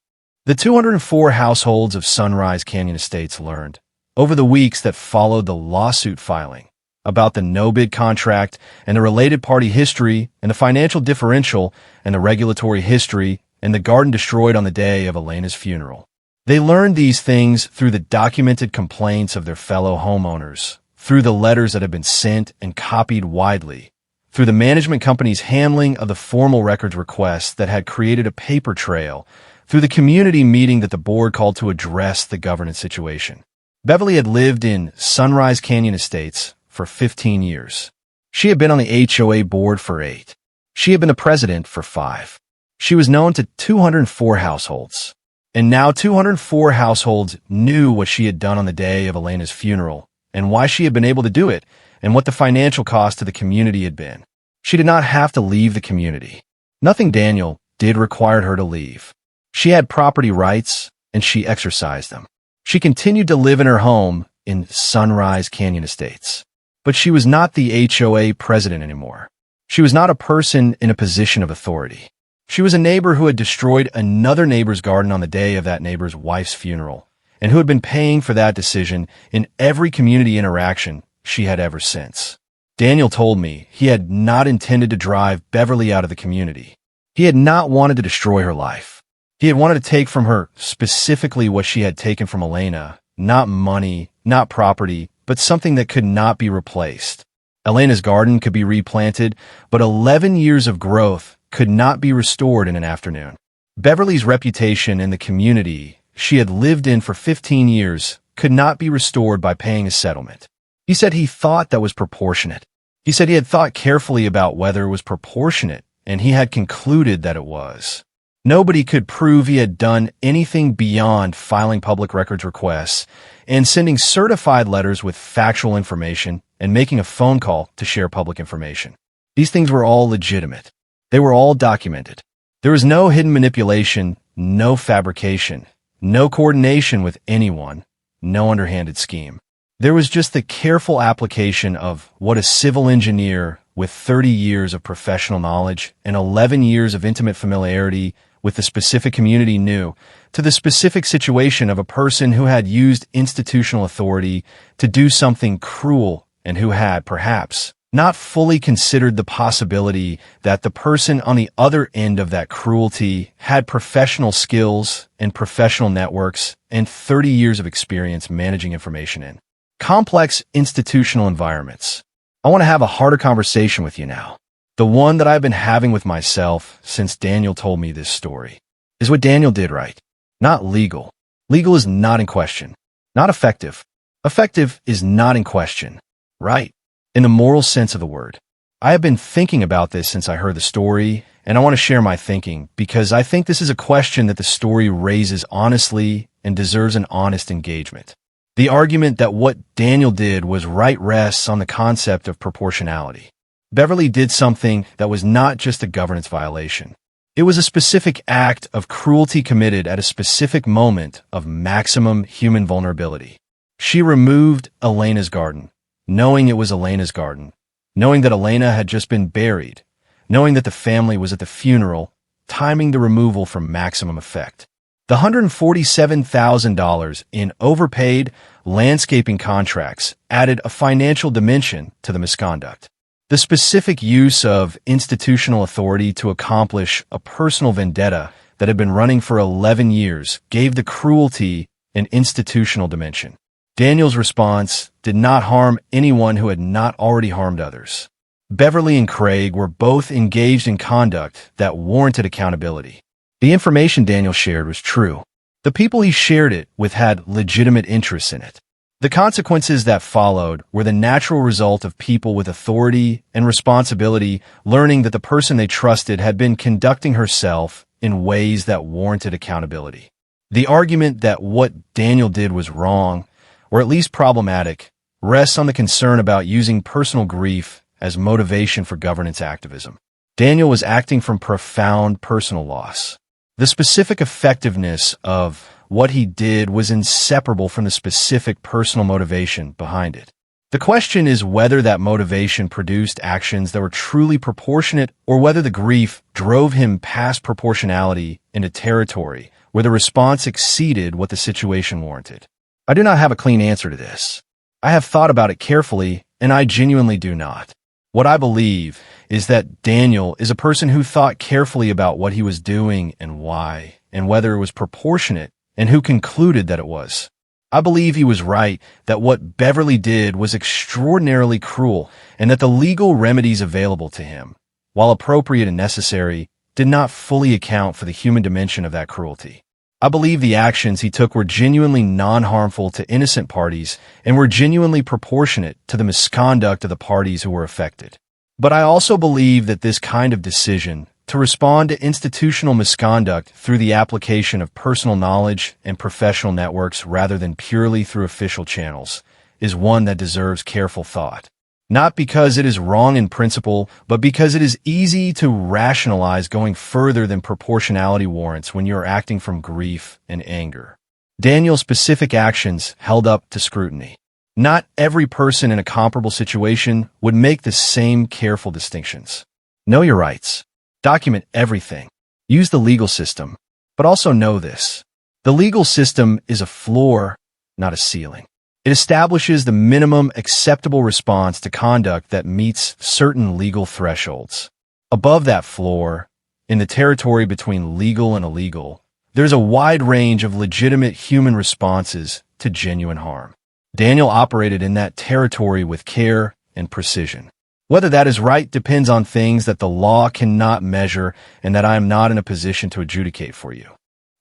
The 204 households of Sunrise Canyon Estates learned, over the weeks that followed the lawsuit filing, about the no-bid contract and the related party history and the financial differential and the regulatory history and the garden destroyed on the day of Elena's funeral. They learned these things through the documented complaints of their fellow homeowners, through the letters that had been sent and copied widely, through the management company's handling of the formal records requests that had created a paper trail, through the community meeting that the board called to address the governance situation. Beverly had lived in Sunrise Canyon Estates for 15 years. She had been on the HOA board for 8. She had been the president for 5. She was known to 204 households. And now 204 households knew what she had done on the day of Elena's funeral and why she had been able to do it and what the financial cost to the community had been. She did not have to leave the community. Nothing Daniel did required her to leave. She had property rights, and she exercised them. She continued to live in her home in Sunrise Canyon Estates. But she was not the HOA president anymore. She was not a person in a position of authority. She was a neighbor who had destroyed another neighbor's garden on the day of that neighbor's wife's funeral, and who had been paying for that decision in every community interaction she had ever since. Daniel told me he had not intended to drive Beverly out of the community. He had not wanted to destroy her life. He had wanted to take from her specifically what she had taken from Elena, not money, not property, but something that could not be replaced. Elena's garden could be replanted, but 11 years of growth could not be restored in an afternoon. Beverly's reputation in the community she had lived in for 15 years could not be restored by paying a settlement. He said he thought that was proportionate. He said he had thought carefully about whether it was proportionate, and he had concluded that it was. Nobody could prove he had done anything beyond filing public records requests and sending certified letters with factual information and making a phone call to share public information. These things were all legitimate. They were all documented. There was no hidden manipulation, no fabrication, no coordination with anyone, no underhanded scheme. There was just the careful application of what a civil engineer with 30 years of professional knowledge and 11 years of intimate familiarity with the specific community knew, to the specific situation of a person who had used institutional authority to do something cruel and who had, perhaps, not fully considered the possibility that the person on the other end of that cruelty had professional skills and professional networks and 30 years of experience managing information in complex institutional environments. I want to have a harder conversation with you now. The one that I've been having with myself since Daniel told me this story. Is what Daniel did right. Not legal. Legal is not in question. Not effective. Effective is not in question. Right. In the moral sense of the word. I have been thinking about this since I heard the story, and I want to share my thinking because I think this is a question that the story raises honestly and deserves an honest engagement. The argument that what Daniel did was right rests on the concept of proportionality. Beverly did something that was not just a governance violation. It was a specific act of cruelty committed at a specific moment of maximum human vulnerability. She removed Elena's garden, knowing it was Elena's garden, knowing that Elena had just been buried, knowing that the family was at the funeral, timing the removal for maximum effect. The $147,000 in overpaid landscaping contracts added a financial dimension to the misconduct. The specific use of institutional authority to accomplish a personal vendetta that had been running for 11 years gave the cruelty an institutional dimension. Daniel's response did not harm anyone who had not already harmed others. Beverly and Craig were both engaged in conduct that warranted accountability. The information Daniel shared was true. The people he shared it with had legitimate interests in it. The consequences that followed were the natural result of people with authority and responsibility learning that the person they trusted had been conducting herself in ways that warranted accountability. The argument that what Daniel did was wrong, or at least problematic, rests on the concern about using personal grief as motivation for governance activism. Daniel was acting from profound personal loss. The specific effectiveness of what he did was inseparable from the specific personal motivation behind it. The question is whether that motivation produced actions that were truly proportionate or whether the grief drove him past proportionality into territory where the response exceeded what the situation warranted. I do not have a clean answer to this. I have thought about it carefully, and I genuinely do not. What I believe is that Daniel is a person who thought carefully about what he was doing and why, and whether it was proportionate, and who concluded that it was. I believe he was right that what Beverly did was extraordinarily cruel and that the legal remedies available to him, while appropriate and necessary, did not fully account for the human dimension of that cruelty. I believe the actions he took were genuinely non-harmful to innocent parties and were genuinely proportionate to the misconduct of the parties who were affected. But I also believe that this kind of decision to respond to institutional misconduct through the application of personal knowledge and professional networks rather than purely through official channels is one that deserves careful thought. Not because it is wrong in principle, but because it is easy to rationalize going further than proportionality warrants when you are acting from grief and anger. Daniel's specific actions held up to scrutiny. Not every person in a comparable situation would make the same careful distinctions. Know your rights. Document everything. Use the legal system. But also know this. The legal system is a floor, not a ceiling. It establishes the minimum acceptable response to conduct that meets certain legal thresholds. Above that floor, in the territory between legal and illegal, there's a wide range of legitimate human responses to genuine harm. Daniel operated in that territory with care and precision. Whether that is right depends on things that the law cannot measure and that I am not in a position to adjudicate for you.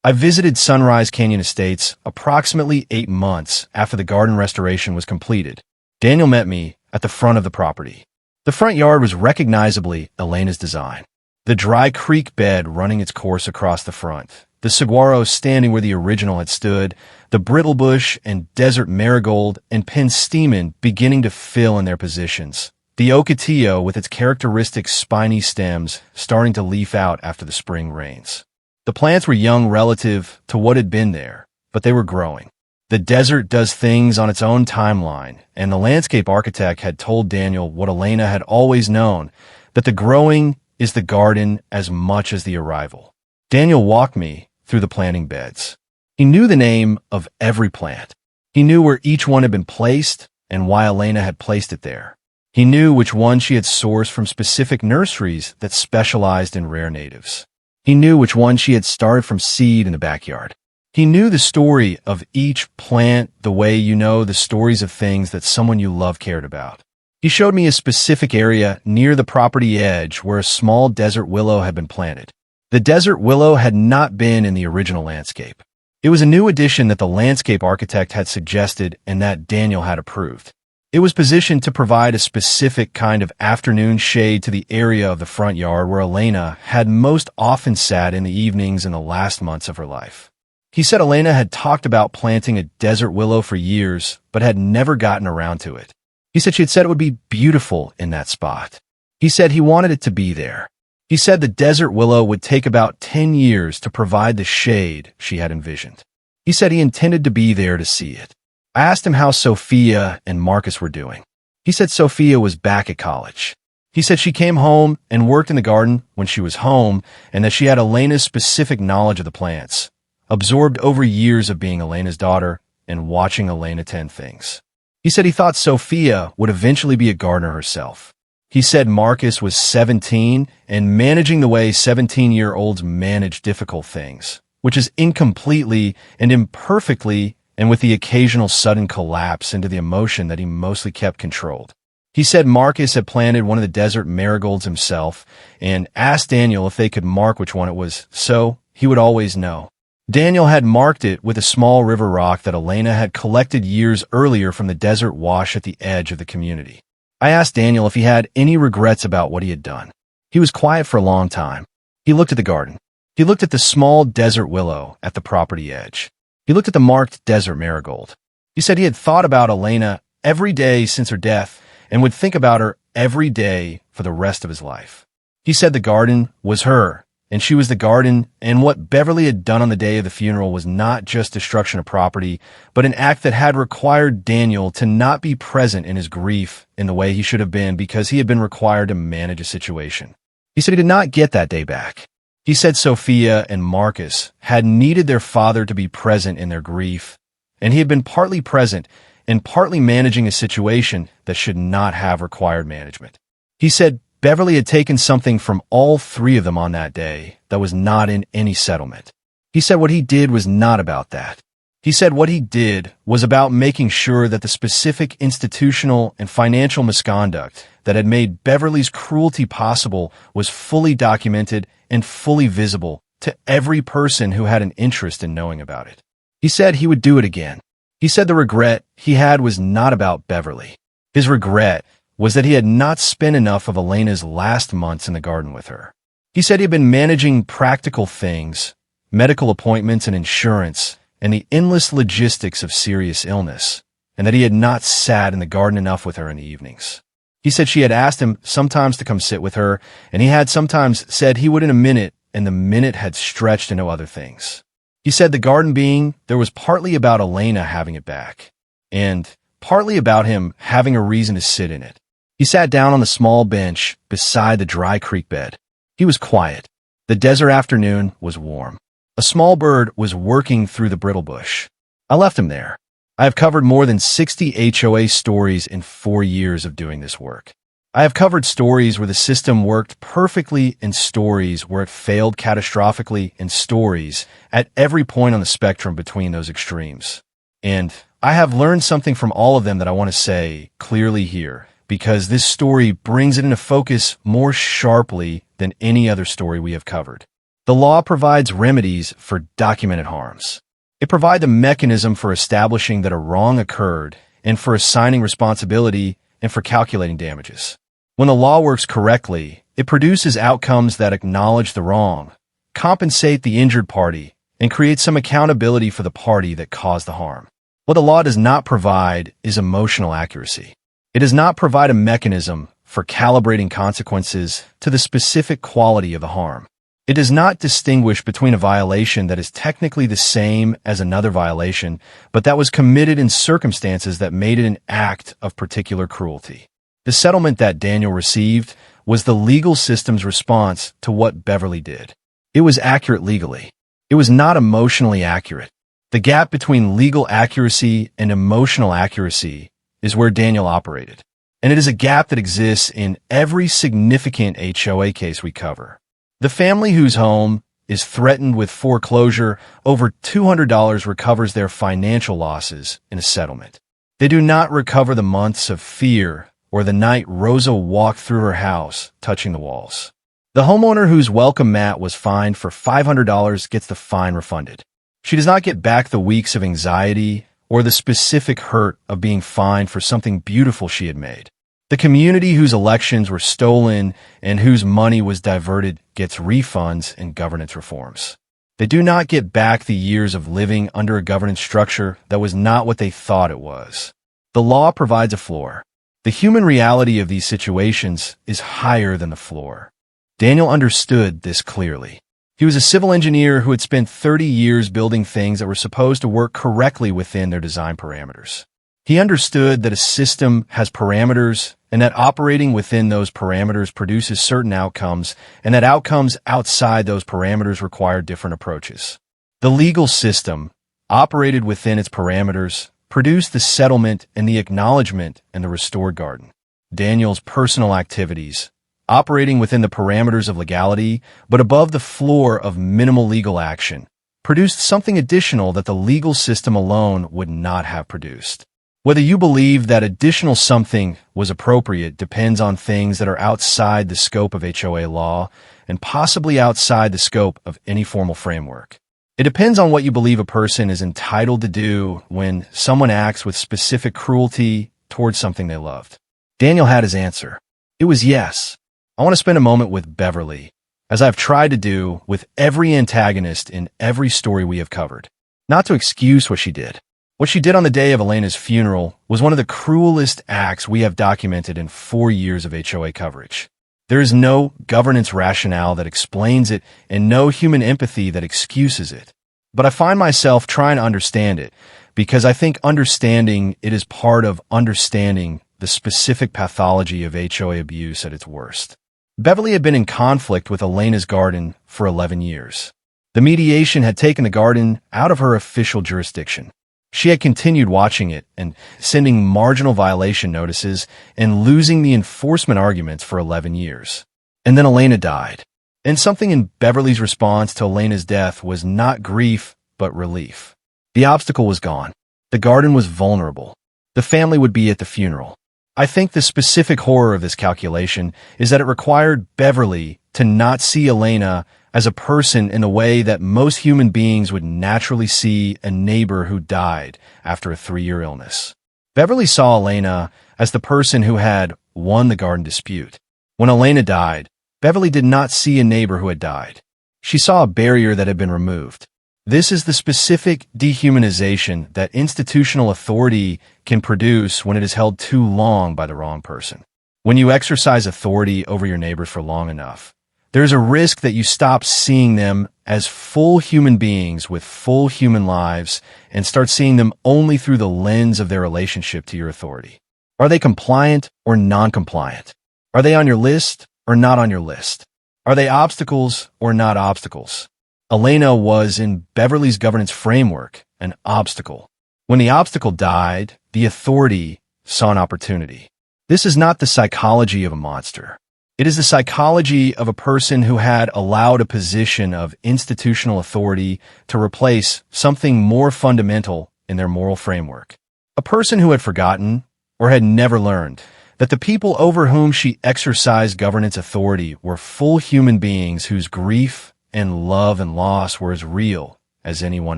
I visited Sunrise Canyon Estates approximately 8 months after the garden restoration was completed. Daniel met me at the front of the property. The front yard was recognizably Elena's design. The dry creek bed running its course across the front, the saguaro standing where the original had stood, the brittlebush and desert marigold and penstemon beginning to fill in their positions. The ocotillo with its characteristic spiny stems starting to leaf out after the spring rains. The plants were young relative to what had been there, but they were growing. The desert does things on its own timeline, and the landscape architect had told Daniel what Elena had always known, that the growing is the garden as much as the arrival. Daniel walked me through the planting beds. He knew the name of every plant. He knew where each one had been placed and why Elena had placed it there. He knew which one she had sourced from specific nurseries that specialized in rare natives. He knew which one she had started from seed in the backyard. He knew the story of each plant the way you know the stories of things that someone you love cared about. He showed me a specific area near the property edge where a small desert willow had been planted. The desert willow had not been in the original landscape. It was a new addition that the landscape architect had suggested and that Daniel had approved. It was positioned to provide a specific kind of afternoon shade to the area of the front yard where Elena had most often sat in the evenings in the last months of her life. He said Elena had talked about planting a desert willow for years, but had never gotten around to it. He said she had said it would be beautiful in that spot. He said he wanted it to be there. He said the desert willow would take about 10 years to provide the shade she had envisioned. He said he intended to be there to see it. I asked him how Sophia and Marcus were doing. He said Sophia was back at college. He said she came home and worked in the garden when she was home, and that she had Elena's specific knowledge of the plants, absorbed over years of being Elena's daughter and watching Elena tend things. He said he thought Sophia would eventually be a gardener herself. He said Marcus was 17 and managing the way 17-year-olds manage difficult things, which is incompletely and imperfectly, and with the occasional sudden collapse into the emotion that he mostly kept controlled. He said Marcus had planted one of the desert marigolds himself and asked Daniel if they could mark which one it was, so he would always know. Daniel had marked it with a small river rock that Elena had collected years earlier from the desert wash at the edge of the community. I asked Daniel if he had any regrets about what he had done. He was quiet for a long time. He looked at the garden. He looked at the small desert willow at the property edge. He looked at the marked desert marigold. He said he had thought about Elena every day since her death and would think about her every day for the rest of his life. He said the garden was her, and she was the garden, and what Beverly had done on the day of the funeral was not just destruction of property, but an act that had required Daniel to not be present in his grief in the way he should have been because he had been required to manage a situation. He said he did not get that day back. He said Sophia and Marcus had needed their father to be present in their grief, and he had been partly present and partly managing a situation that should not have required management. He said Beverly had taken something from all three of them on that day that was not in any settlement. He said what he did was not about that. He said what he did was about making sure that the specific institutional and financial misconduct that had made Beverly's cruelty possible was fully documented and fully visible to every person who had an interest in knowing about it. He said he would do it again. He said the regret he had was not about Beverly. His regret was that he had not spent enough of Elena's last months in the garden with her. He said he had been managing practical things, medical appointments and insurance, and the endless logistics of serious illness, and that he had not sat in the garden enough with her in the evenings. He said she had asked him sometimes to come sit with her, and he had sometimes said he would in a minute, and the minute had stretched into other things. He said the garden being there was partly about Elena having it back, and partly about him having a reason to sit in it. He sat down on the small bench beside the dry creek bed. He was quiet. The desert afternoon was warm. A small bird was working through the brittle bush. I left him there. I have covered more than 60 HOA stories in 4 years of doing this work. I have covered stories where the system worked perfectly and stories where it failed catastrophically and stories at every point on the spectrum between those extremes. And I have learned something from all of them that I want to say clearly here, because this story brings it into focus more sharply than any other story we have covered. The law provides remedies for documented harms. It provides a mechanism for establishing that a wrong occurred and for assigning responsibility and for calculating damages. When the law works correctly, it produces outcomes that acknowledge the wrong, compensate the injured party, and create some accountability for the party that caused the harm. What the law does not provide is emotional accuracy. It does not provide a mechanism for calibrating consequences to the specific quality of the harm. It does not distinguish between a violation that is technically the same as another violation, but that was committed in circumstances that made it an act of particular cruelty. The settlement that Daniel received was the legal system's response to what Beverly did. It was accurate legally. It was not emotionally accurate. The gap between legal accuracy and emotional accuracy is where Daniel operated, and it is a gap that exists in every significant HOA case we cover. The family whose home is threatened with foreclosure over $200 recovers their financial losses in a settlement. They do not recover the months of fear or the night Rosa walked through her house touching the walls. The homeowner whose welcome mat was fined for $500 gets the fine refunded. She does not get back the weeks of anxiety or the specific hurt of being fined for something beautiful she had made. The community whose elections were stolen and whose money was diverted gets refunds and governance reforms. They do not get back the years of living under a governance structure that was not what they thought it was. The law provides a floor. The human reality of these situations is higher than the floor. Daniel understood this clearly. He was a civil engineer who had spent 30 years building things that were supposed to work correctly within their design parameters. He understood that a system has parameters and that operating within those parameters produces certain outcomes, and that outcomes outside those parameters require different approaches. The legal system, operated within its parameters, produced the settlement and the acknowledgement and the restored garden. Daniel's personal activities, operating within the parameters of legality, but above the floor of minimal legal action, produced something additional that the legal system alone would not have produced. Whether you believe that additional something was appropriate depends on things that are outside the scope of HOA law and possibly outside the scope of any formal framework. It depends on what you believe a person is entitled to do when someone acts with specific cruelty towards something they loved. Daniel had his answer. It was yes. I want to spend a moment with Beverly, as I've tried to do with every antagonist in every story we have covered. Not to excuse what she did. What she did on the day of Elena's funeral was one of the cruelest acts we have documented in 4 years of HOA coverage. There is no governance rationale that explains it and no human empathy that excuses it. But I find myself trying to understand it because I think understanding it is part of understanding the specific pathology of HOA abuse at its worst. Beverly had been in conflict with Elena's garden for 11 years. The mediation had taken the garden out of her official jurisdiction. She had continued watching it and sending marginal violation notices and losing the enforcement arguments for 11 years. And then Elena died. And something in Beverly's response to Elena's death was not grief, but relief. The obstacle was gone. The garden was vulnerable. The family would be at the funeral. I think the specific horror of this calculation is that it required Beverly to not see Elena as a person in the way that most human beings would naturally see a neighbor who died after a 3-year illness. Beverly saw Elena as the person who had won the garden dispute. When Elena died, Beverly did not see a neighbor who had died. She saw a barrier that had been removed. This is the specific dehumanization that institutional authority can produce when it is held too long by the wrong person. When you exercise authority over your neighbors for long enough, there's a risk that you stop seeing them as full human beings with full human lives and start seeing them only through the lens of their relationship to your authority. Are they compliant or non-compliant? Are they on your list or not on your list? Are they obstacles or not obstacles? Elena was, in Beverly's governance framework, an obstacle. When the obstacle died, the authority saw an opportunity. This is not the psychology of a monster. It is the psychology of a person who had allowed a position of institutional authority to replace something more fundamental in their moral framework. A person who had forgotten, or had never learned, that the people over whom she exercised governance authority were full human beings whose grief and love and loss were as real as anyone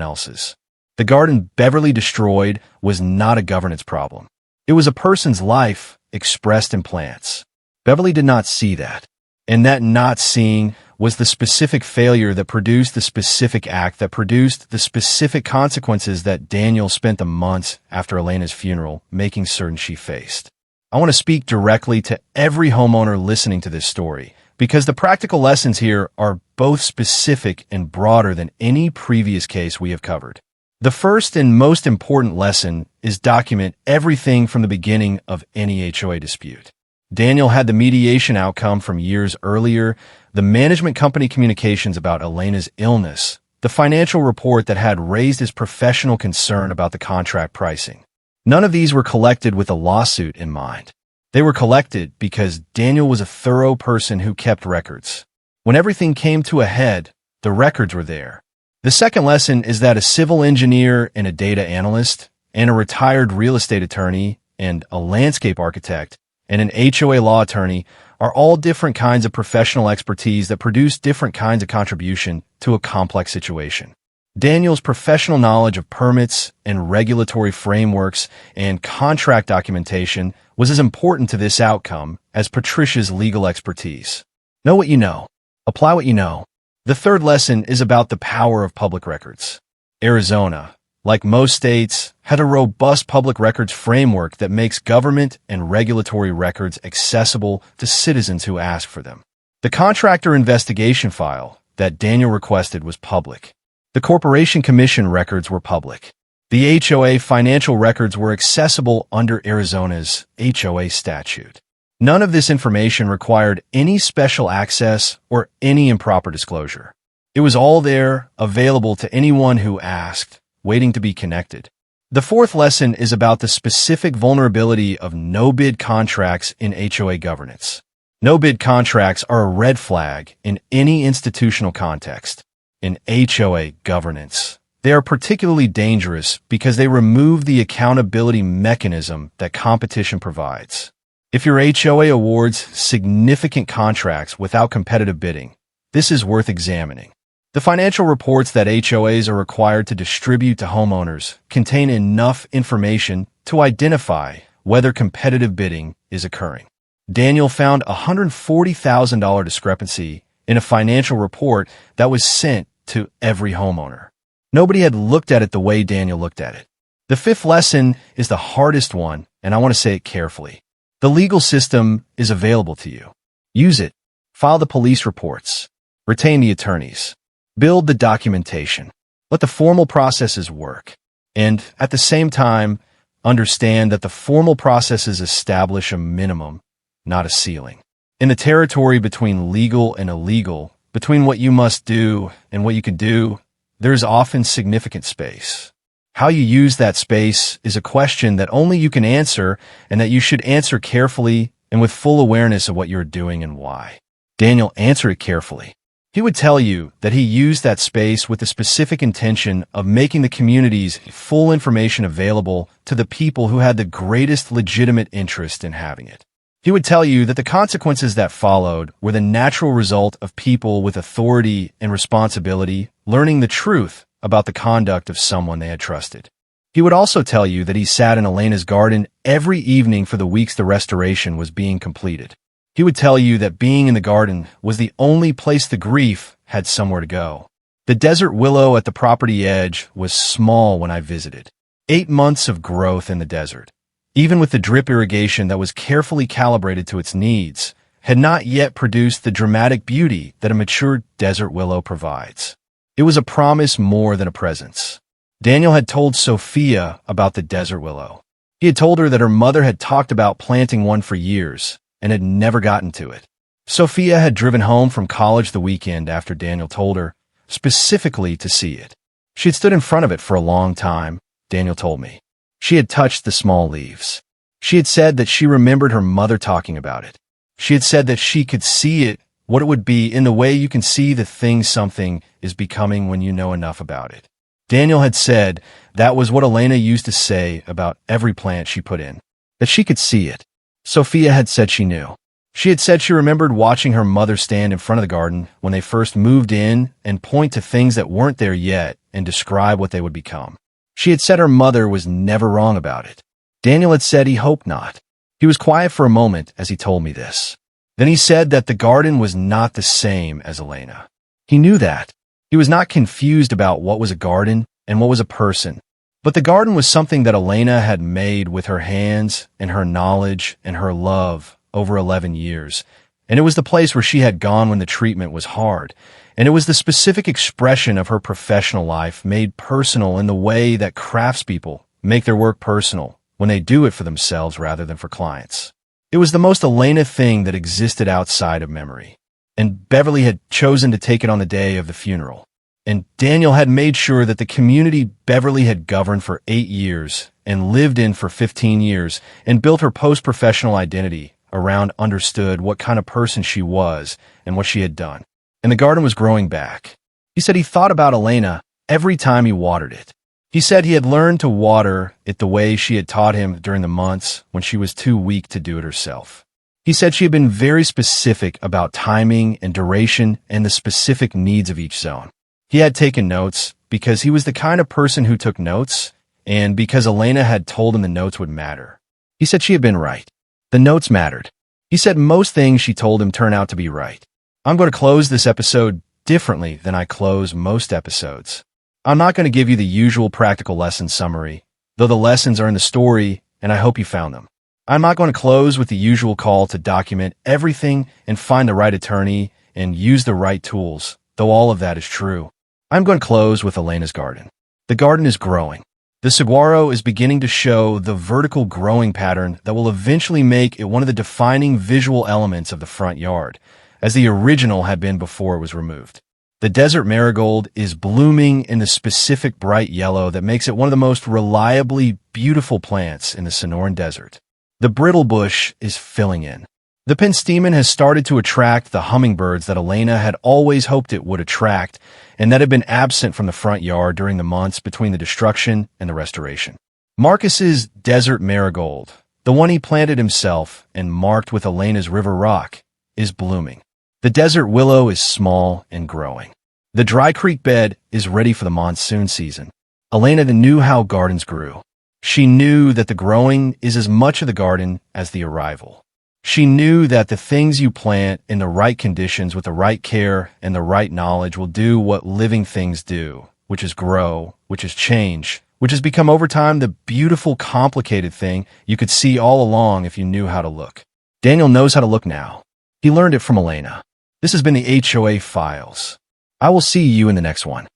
else's. The garden Beverly destroyed was not a governance problem. It was a person's life expressed in plants. Beverly did not see that, and that not seeing was the specific failure that produced the specific act that produced the specific consequences that Daniel spent the months after Elena's funeral making certain she faced. I want to speak directly to every homeowner listening to this story, because the practical lessons here are both specific and broader than any previous case we have covered. The first and most important lesson is document everything from the beginning of any HOA dispute. Daniel had the mediation outcome from years earlier, the management company communications about Elena's illness, the financial report that had raised his professional concern about the contract pricing. None of these were collected with a lawsuit in mind. They were collected because Daniel was a thorough person who kept records. When everything came to a head, the records were there. The second lesson is that a civil engineer and a data analyst and a retired real estate attorney and a landscape architect and an HOA law attorney are all different kinds of professional expertise that produce different kinds of contribution to a complex situation. Daniel's professional knowledge of permits and regulatory frameworks and contract documentation was as important to this outcome as Patricia's legal expertise. Know what you know. Apply what you know. The third lesson is about the power of public records. Arizona, like most states, had a robust public records framework that makes government and regulatory records accessible to citizens who ask for them. The contractor investigation file that Daniel requested was public. The Corporation Commission records were public. The HOA financial records were accessible under Arizona's HOA statute. None of this information required any special access or any improper disclosure. It was all there, available to anyone who asked, waiting to be connected. The fourth lesson is about the specific vulnerability of no-bid contracts in HOA governance. No-bid contracts are a red flag in any institutional context. In HOA governance, they are particularly dangerous because they remove the accountability mechanism that competition provides. If your HOA awards significant contracts without competitive bidding, this is worth examining. The financial reports that HOAs are required to distribute to homeowners contain enough information to identify whether competitive bidding is occurring. Daniel found a $140,000 discrepancy in a financial report that was sent to every homeowner. Nobody had looked at it the way Daniel looked at it. The fifth lesson is the hardest one, and I want to say it carefully. The legal system is available to you. Use it. File the police reports. Retain the attorneys. Build the documentation. Let the formal processes work. And at the same time, understand that the formal processes establish a minimum, not a ceiling. In the territory between legal and illegal, between what you must do and what you can do, there is often significant space. How you use that space is a question that only you can answer and that you should answer carefully and with full awareness of what you're doing and why. Daniel answered it carefully. He would tell you that he used that space with the specific intention of making the community's full information available to the people who had the greatest legitimate interest in having it. He would tell you that the consequences that followed were the natural result of people with authority and responsibility learning the truth about the conduct of someone they had trusted. He would also tell you that he sat in Elena's garden every evening for the weeks the restoration was being completed. He would tell you that being in the garden was the only place the grief had somewhere to go. The desert willow at the property edge was small when I visited. 8 months of growth in the desert, even with the drip irrigation that was carefully calibrated to its needs, had not yet produced the dramatic beauty that a mature desert willow provides. It was a promise more than a presence. Daniel had told Sophia about the desert willow. He had told her that her mother had talked about planting one for years and had never gotten to it. Sophia had driven home from college the weekend after Daniel told her, specifically to see it. She had stood in front of it for a long time, Daniel told me. She had touched the small leaves. She had said that she remembered her mother talking about it. She had said that she could see it, what it would be, in the way you can see the thing something is becoming when you know enough about it. Daniel had said that was what Elena used to say about every plant she put in, that she could see it. Sophia had said she knew. She had said she remembered watching her mother stand in front of the garden when they first moved in and point to things that weren't there yet and describe what they would become. She had said her mother was never wrong about it. Daniel had said he hoped not. He was quiet for a moment as he told me this. Then he said that the garden was not the same as Elena. He knew that. He was not confused about what was a garden and what was a person. But the garden was something that Elena had made with her hands and her knowledge and her love over 11 years. And it was the place where she had gone when the treatment was hard. And it was the specific expression of her professional life made personal in the way that craftspeople make their work personal when they do it for themselves rather than for clients. It was the most Elena thing that existed outside of memory. And Beverly had chosen to take it on the day of the funeral. And Daniel had made sure that the community Beverly had governed for 8 years and lived in for 15 years and built her post-professional identity around understood what kind of person she was and what she had done. And the garden was growing back. He said he thought about Elena every time he watered it. He said he had learned to water it the way she had taught him during the months when she was too weak to do it herself. He said she had been very specific about timing and duration and the specific needs of each zone. He had taken notes, because he was the kind of person who took notes, and because Elena had told him the notes would matter. He said she had been right. The notes mattered. He said most things she told him turned out to be right. I'm going to close this episode differently than I close most episodes. I'm not going to give you the usual practical lesson summary, though the lessons are in the story, and I hope you found them. I'm not going to close with the usual call to document everything and find the right attorney and use the right tools, though all of that is true. I'm going to close with Elena's garden. The garden is growing. The saguaro is beginning to show the vertical growing pattern that will eventually make it one of the defining visual elements of the front yard, as the original had been before it was removed. The desert marigold is blooming in the specific bright yellow that makes it one of the most reliably beautiful plants in the Sonoran Desert. The brittle bush is filling in. The penstemon has started to attract the hummingbirds that Elena had always hoped it would attract and that had been absent from the front yard during the months between the destruction and the restoration. Marcus's desert marigold, the one he planted himself and marked with Elena's river rock, is blooming. The desert willow is small and growing. The dry creek bed is ready for the monsoon season. Elena knew how gardens grew. She knew that the growing is as much of the garden as the arrival. She knew that the things you plant in the right conditions with the right care and the right knowledge will do what living things do, which is grow, which is change, which has become over time the beautiful, complicated thing you could see all along if you knew how to look. Daniel knows how to look now. He learned it from Elena. This has been the HOA Files. I will see you in the next one.